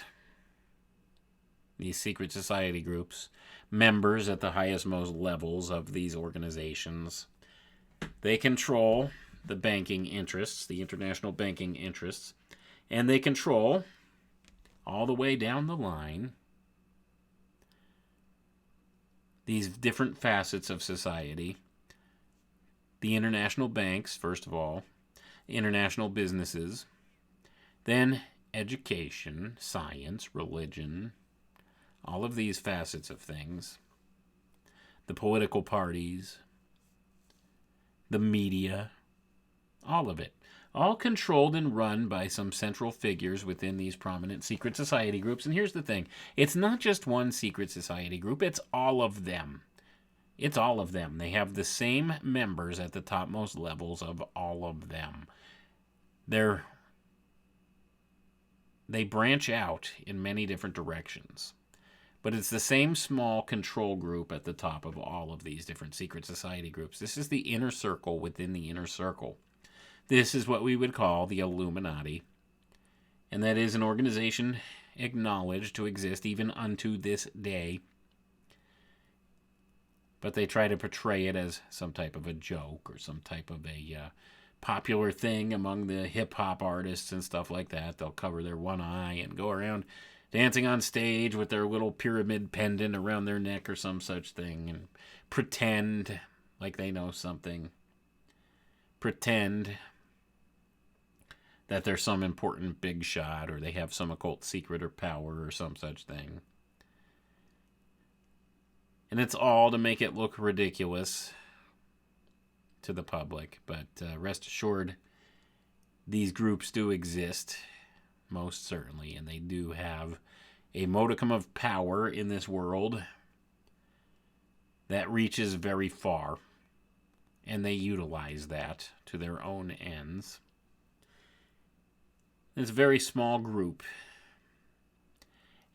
these secret society groups, members at the highest, most levels of these organizations. They control the banking interests, the international banking interests, and they control, all the way down the line, these different facets of society. The international banks, first of all, international businesses, then education, science, religion, all of these facets of things, the political parties, the media, all of it, all controlled and run by some central figures within these prominent secret society groups. And here's the thing, it's not just one secret society group, it's all of them. It's all of them. They have the same members at the topmost levels of all of them. They're they branch out in many different directions. But it's the same small control group at the top of all of these different secret society groups. This is the inner circle within the inner circle. This is what we would call the Illuminati. And that is an organization acknowledged to exist even unto this day. But they try to portray it as some type of a joke or some type of a popular thing among the hip-hop artists and stuff like that. They'll cover their one eye and go around dancing on stage with their little pyramid pendant around their neck or some such thing and pretend like they know something. Pretend that they're some important big shot or they have some occult secret or power or some such thing. And it's all to make it look ridiculous to the public. But rest assured, these groups do exist, most certainly, and they do have a modicum of power in this world that reaches very far, and they utilize that to their own ends. It's a very small group,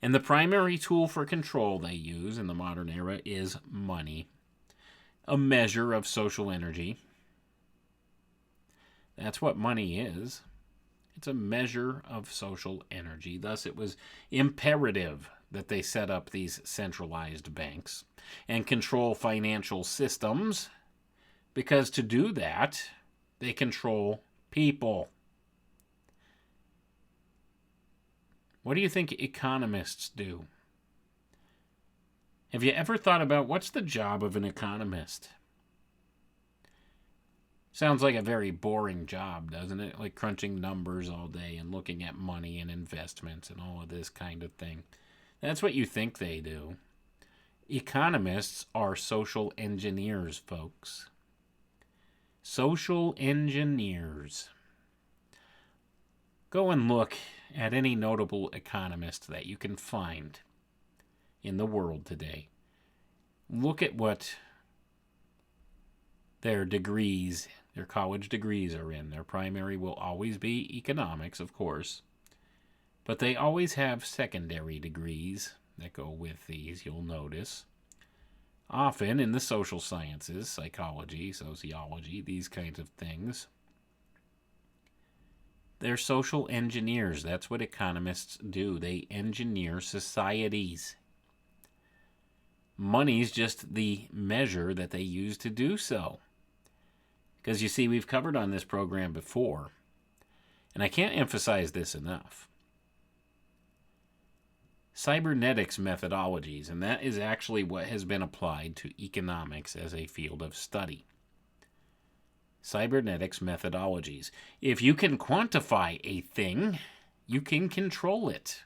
and the primary tool for control they use in the modern era is money, a measure of social energy. That's what money is. It's a measure of social energy. Thus, it was imperative that they set up these centralized banks and control financial systems, because to do that, they control people. What do you think economists do? Have you ever thought about what's the job of an economist? Sounds like a very boring job, doesn't it? Like crunching numbers all day and looking at money and investments and all of this kind of thing. That's what you think they do. Economists are social engineers, folks. Social engineers. Go and look at any notable economist that you can find in the world today. Look at what their degrees, their college degrees are in. Their primary will always be economics, of course. But they always have secondary degrees that go with these, you'll notice. Often in the social sciences, psychology, sociology, these kinds of things. They're social engineers. That's what economists do. They engineer societies. Money's just the measure that they use to do so. Because you see, we've covered on this program before, and I can't emphasize this enough. Cybernetics methodologies, and that is actually what has been applied to economics as a field of study. Cybernetics methodologies. If you can quantify a thing, you can control it.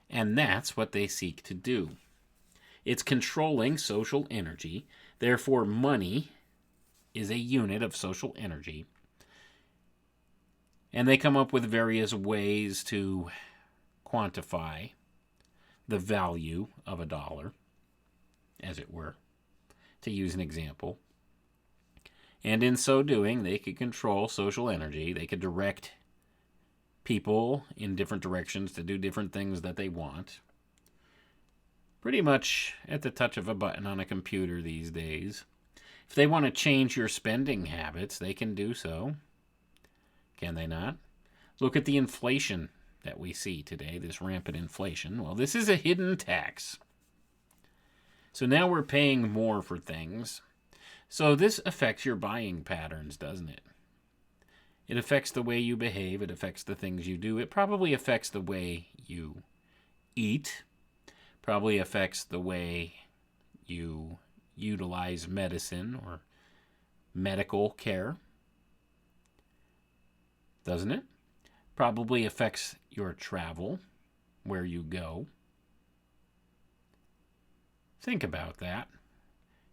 And that's what they seek to do. It's controlling social energy. Therefore, money is a unit of social energy. And they come up with various ways to quantify the value of a dollar, as it were, to use an example. And in so doing, they could control social energy. They could direct people in different directions to do different things that they want. Pretty much at the touch of a button on a computer these days. If they want to change your spending habits, they can do so. Can they not? Look at the inflation that we see today, this rampant inflation. Well, this is a hidden tax. So now we're paying more for things. So this affects your buying patterns, doesn't it? It affects the way you behave. It affects the things you do. It probably affects the way you eat. Probably affects the way you utilize medicine or medical care. Doesn't it? Probably affects your travel, where you go. Think about that.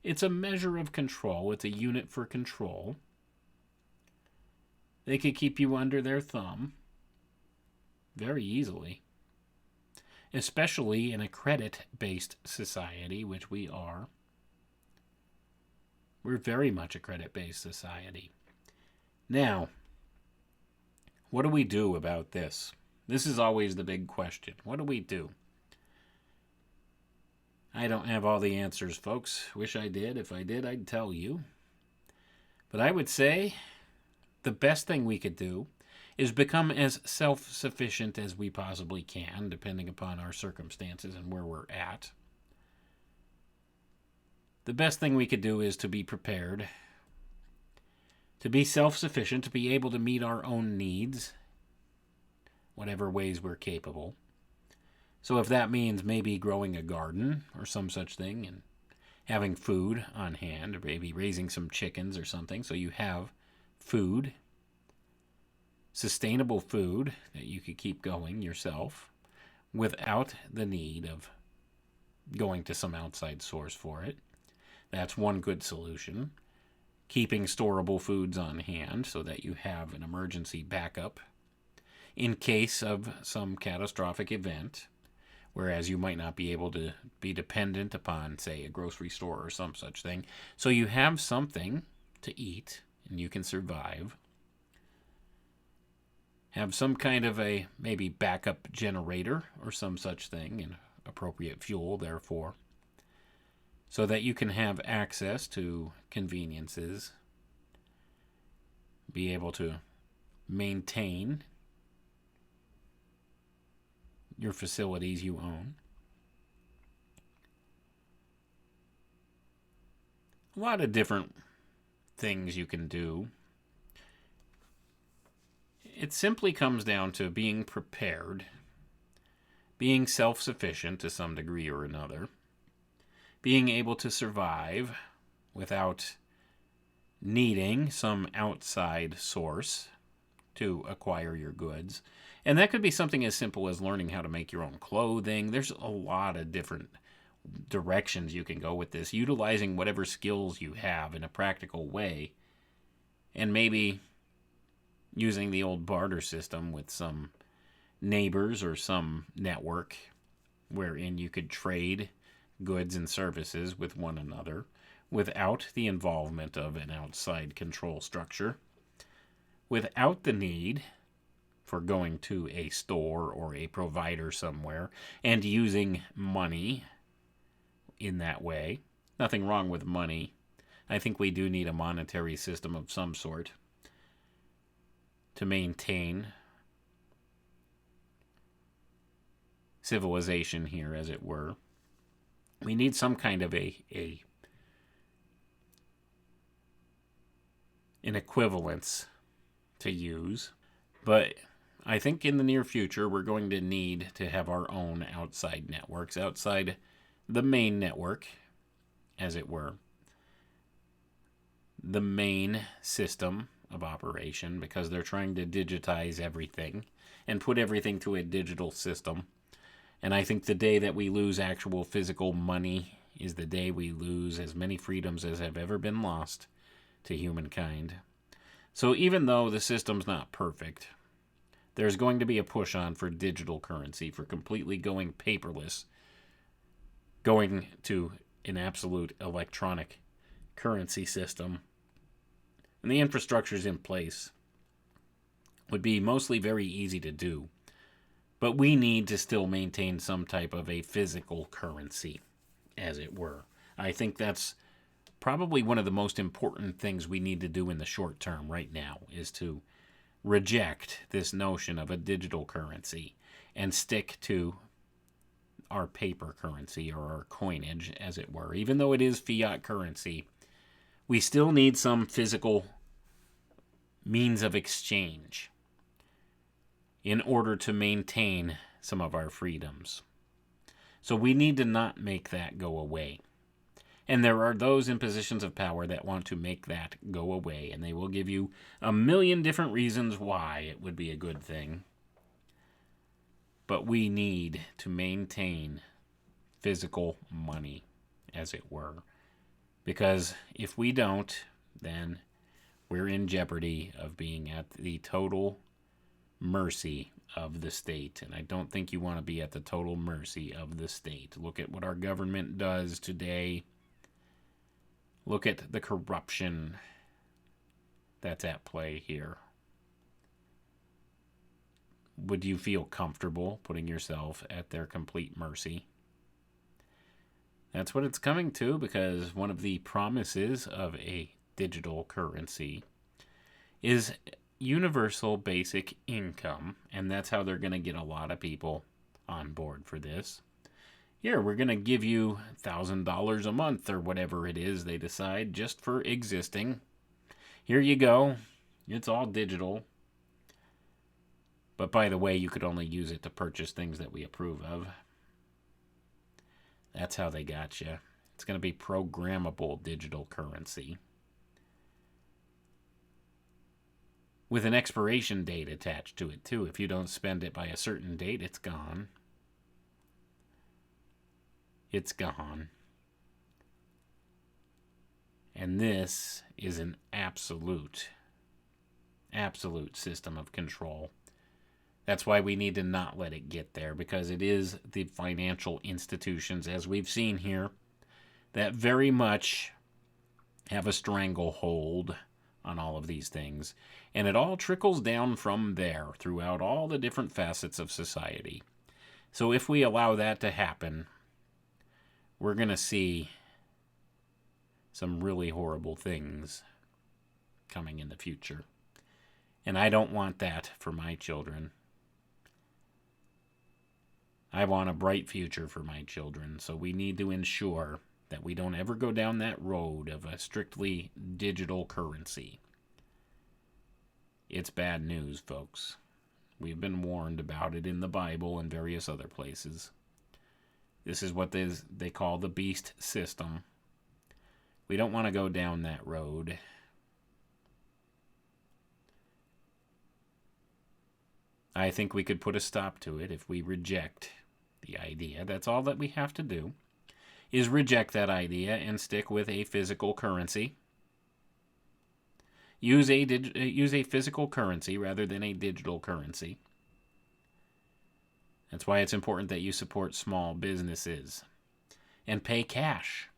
It's a measure of control. It's a unit for control. They could keep you under their thumb very easily, especially in a credit-based society, which we are. We're very much a credit-based society. Now, what do we do about this? This is always the big question. What do we do? I don't have all the answers, folks. Wish I did. If I did, I'd tell you. But I would say the best thing we could do is become as self-sufficient as we possibly can, depending upon our circumstances and where we're at. The best thing we could do is to be prepared, to be self-sufficient, to be able to meet our own needs, whatever ways we're capable. So if that means maybe growing a garden or some such thing and having food on hand, or maybe raising some chickens or something, so you have food, sustainable food that you could keep going yourself without the need of going to some outside source for it. That's one good solution. Keeping storable foods on hand so that you have an emergency backup in case of some catastrophic event, whereas you might not be able to be dependent upon, say, a grocery store or some such thing. So you have something to eat and you can survive. Have some kind of a maybe backup generator or some such thing, and appropriate fuel, therefore, so that you can have access to conveniences, be able to maintain your facilities you own. A lot of different things you can do. It simply comes down to being prepared, being self-sufficient to some degree or another, being able to survive without needing some outside source to acquire your goods. And that could be something as simple as learning how to make your own clothing. There's a lot of different directions you can go with this, utilizing whatever skills you have in a practical way, and maybe using the old barter system with some neighbors or some network wherein you could trade goods and services with one another without the involvement of an outside control structure, without the need for going to a store or a provider somewhere and using money in that way. Nothing wrong with money. I think we do need a monetary system of some sort to maintain civilization here, as it were. We need some kind of an equivalence to use. But I think in the near future, we're going to need to have our own outside networks, outside the main network, as it were. The main system of operation, because they're trying to digitize everything and put everything to a digital system. And I think the day that we lose actual physical money is the day we lose as many freedoms as have ever been lost to humankind. So even though the system's not perfect, there's going to be a push on for digital currency, for completely going paperless, going to an absolute electronic currency system. And the infrastructure's in place. Would be mostly very easy to do. But we need to still maintain some type of a physical currency, as it were. I think that's probably one of the most important things we need to do in the short term right now, is to reject this notion of a digital currency and stick to our paper currency, or our coinage, as it were. Even though it is fiat currency, we still need some physical means of exchange in order to maintain some of our freedoms. So we need to not make that go away. And there are those in positions of power that want to make that go away, and they will give you a million different reasons why it would be a good thing. But we need to maintain physical money, as it were. Because if we don't, then we're in jeopardy of being at the total mercy of the state. And I don't think you want to be at the total mercy of the state. Look at what our government does today. Look at the corruption that's at play here. would you feel comfortable putting yourself at their complete mercy? That's what it's coming to, because one of the promises of a digital currency is universal basic income, and that's how they're going to get a lot of people on board for this. Here, we're going to give you $1,000 a month or whatever it is they decide just for existing. Here you go. It's all digital. But by the way, you could only use it to purchase things that we approve of. That's how they got you. It's going to be programmable digital currency, with an expiration date attached to it, too. If you don't spend it by a certain date, it's gone. It's gone. And this is an absolute system of control. That's why we need to not let it get there, because it is the financial institutions, as we've seen here, that very much have a stranglehold on all of these things. And it all trickles down from there throughout all the different facets of society. So if we allow that to happen, we're going to see some really horrible things coming in the future. And I don't want that for my children. I want a bright future for my children, so we need to ensure that we don't ever go down that road of a strictly digital currency. It's bad news, folks. We've been warned about it in the Bible and various other places. This is what they call the beast system. We don't want to go down that road. I think we could put a stop to it if we reject the idea. That's all that we have to do, is reject that idea and stick with a physical currency. Use a physical currency rather than a digital currency. That's why it's important that you support small businesses and pay cash.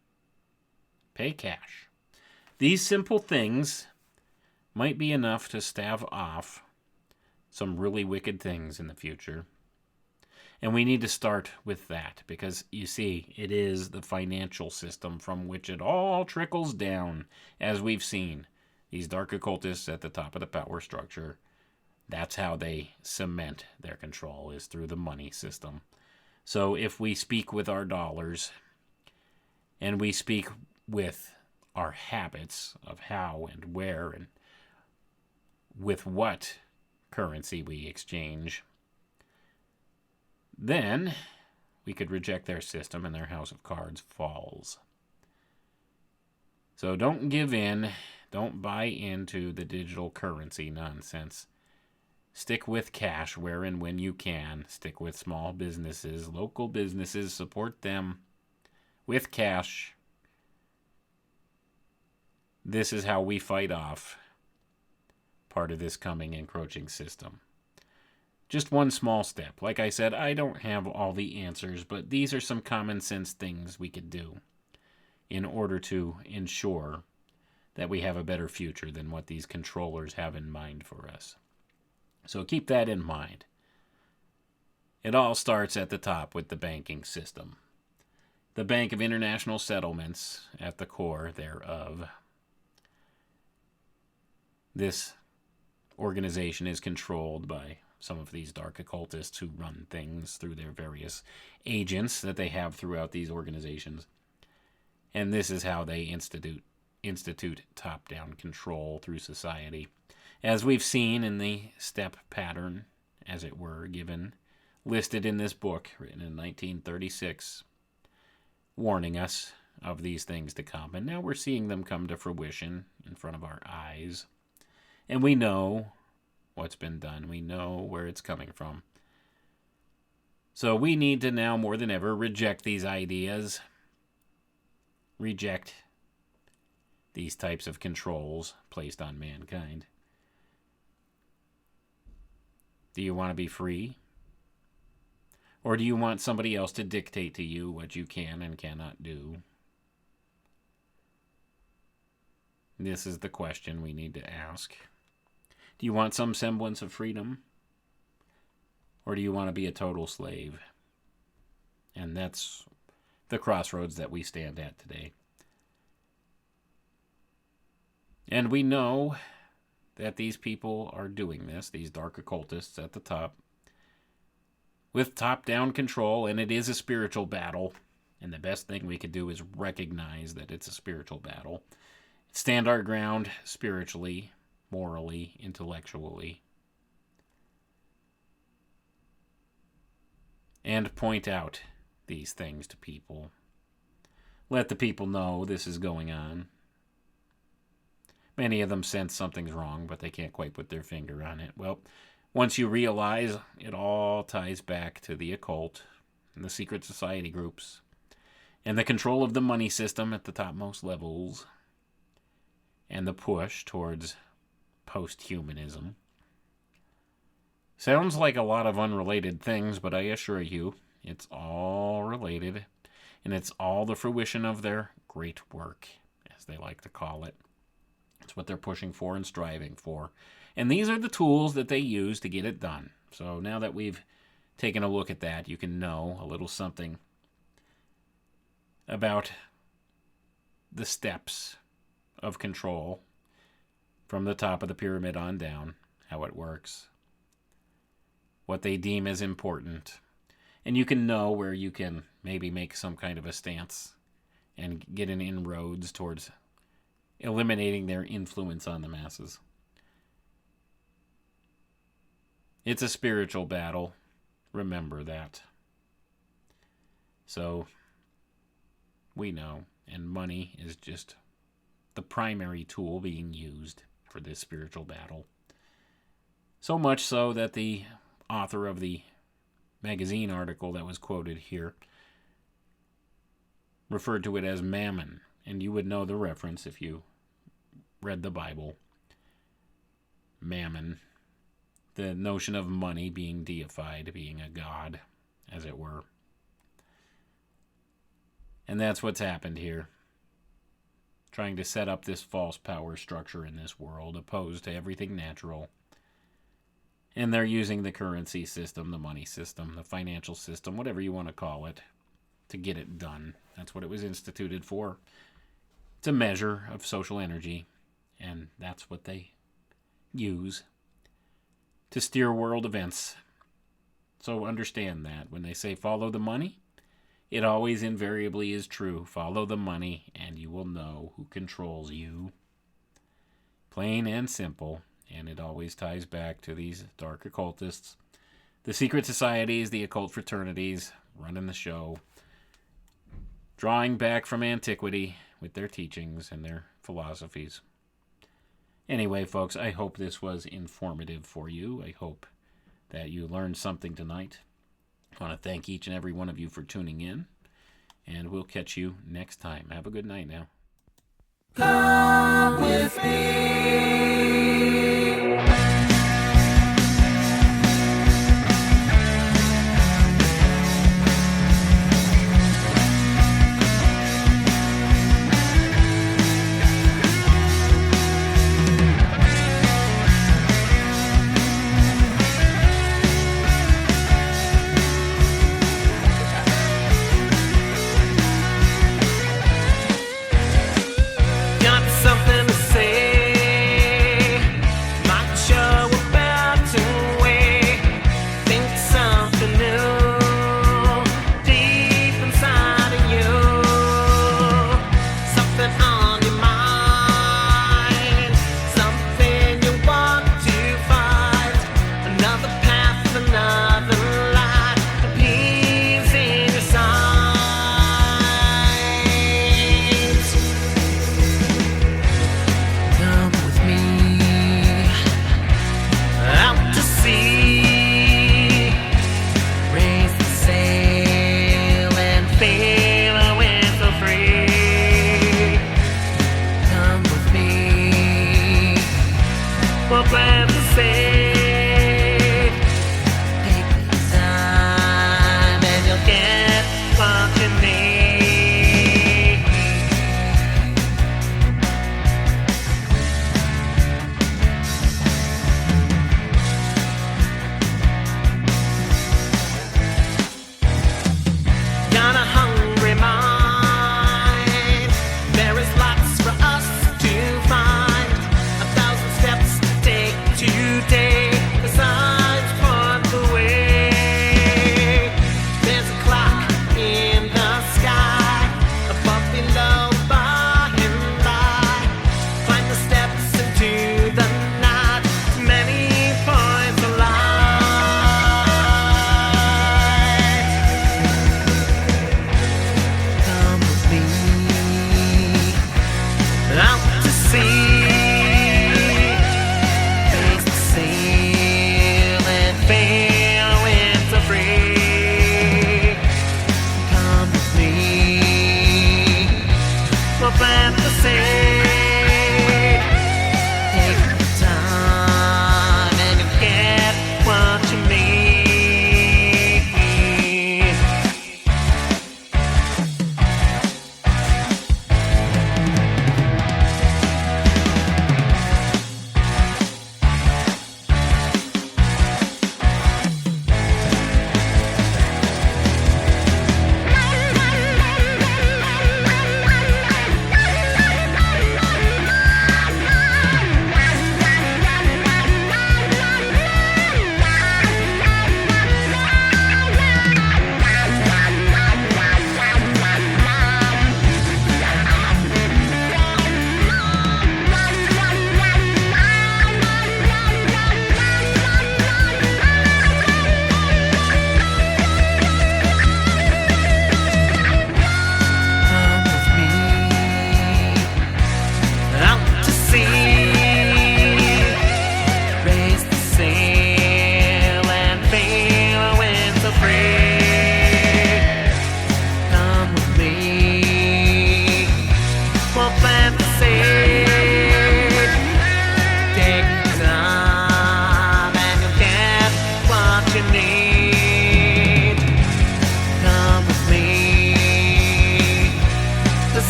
Pay cash. These simple things might be enough to stave off some really wicked things in the future. And we need to start with that, because you see, it is the financial system from which it all trickles down, as we've seen. These dark occultists at the top of the power structure, that's how they cement their control, is through the money system. So if we speak with our dollars, and we speak with our habits of how and where and with what currency we exchange, then we could reject their system and their house of cards falls. So don't give in. Don't buy into the digital currency nonsense. Stick with cash where and when you can. Stick with small businesses, local businesses. Support them with cash. This is how we fight off part of this coming encroaching system. Just one small step. Like I said, I don't have all the answers, but these are some common sense things we could do in order to ensure that we have a better future than what these controllers have in mind for us. So keep that in mind. It all starts at the top with the banking system. The Bank of International Settlements at the core thereof. This organization is controlled by some of these dark occultists who run things through their various agents that they have throughout these organizations. And this is how they institute top-down control through society, as we've seen in the step pattern, as it were, listed in this book written in 1936, warning us of these things to come. And now we're seeing them come to fruition in front of our eyes. And we know what's been done. We know where it's coming from. So we need to now more than ever reject these ideas. Reject these types of controls placed on mankind. Do you want to be free? Or do you want somebody else to dictate to you what you can and cannot do? This is the question we need to ask. Do you want some semblance of freedom? Or do you want to be a total slave? And that's the crossroads that we stand at today. And we know that these people are doing this, these dark occultists at the top, with top-down control, and it is a spiritual battle. And the best thing we could do is recognize that it's a spiritual battle. Stand our ground spiritually, morally, intellectually. And point out these things to people. Let the people know this is going on. Many of them sense something's wrong, but they can't quite put their finger on it. Well, once you realize, it all ties back to the occult and the secret society groups and the control of the money system at the topmost levels and the push towards post-humanism. Sounds like a lot of unrelated things, but I assure you, it's all related, and it's all the fruition of their great work, as they like to call it. It's what they're pushing for and striving for. And these are the tools that they use to get it done. So now that we've taken a look at that, you can know a little something about the steps of control from the top of the pyramid on down, how it works, what they deem as important. And you can know where you can maybe make some kind of a stance and get an inroads towards eliminating their influence on the masses. It's a spiritual battle. Remember that. So, we know, and money is just the primary tool being used for this spiritual battle. So much so that the author of the magazine article that was quoted here referred to it as mammon, and you would know the reference if you read the Bible. Mammon, the notion of money being deified, being a god, as it were. And that's what's happened here. Trying to set up this false power structure in this world, opposed to everything natural. And they're using the currency system, the money system, the financial system, whatever you want to call it, to get it done. That's what it was instituted for. It's a measure of social energy, and that's what they use to steer world events. So understand that when they say follow the money, it always invariably is true. Follow the money, and you will know who controls you. Plain and simple. And it always ties back to these dark occultists, the secret societies, the occult fraternities, running the show, drawing back from antiquity with their teachings and their philosophies. Anyway, folks, I hope this was informative for you. I hope that you learned something tonight. I want to thank each and every one of you for tuning in, and we'll catch you next time. Have a good night now. Come with me. Got something to say. say. Take the time and you'll get what you need.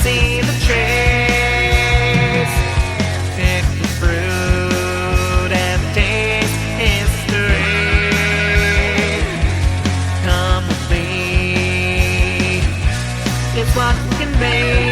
See the trees, pick the fruit and taste history. Come with me, it's what we can make.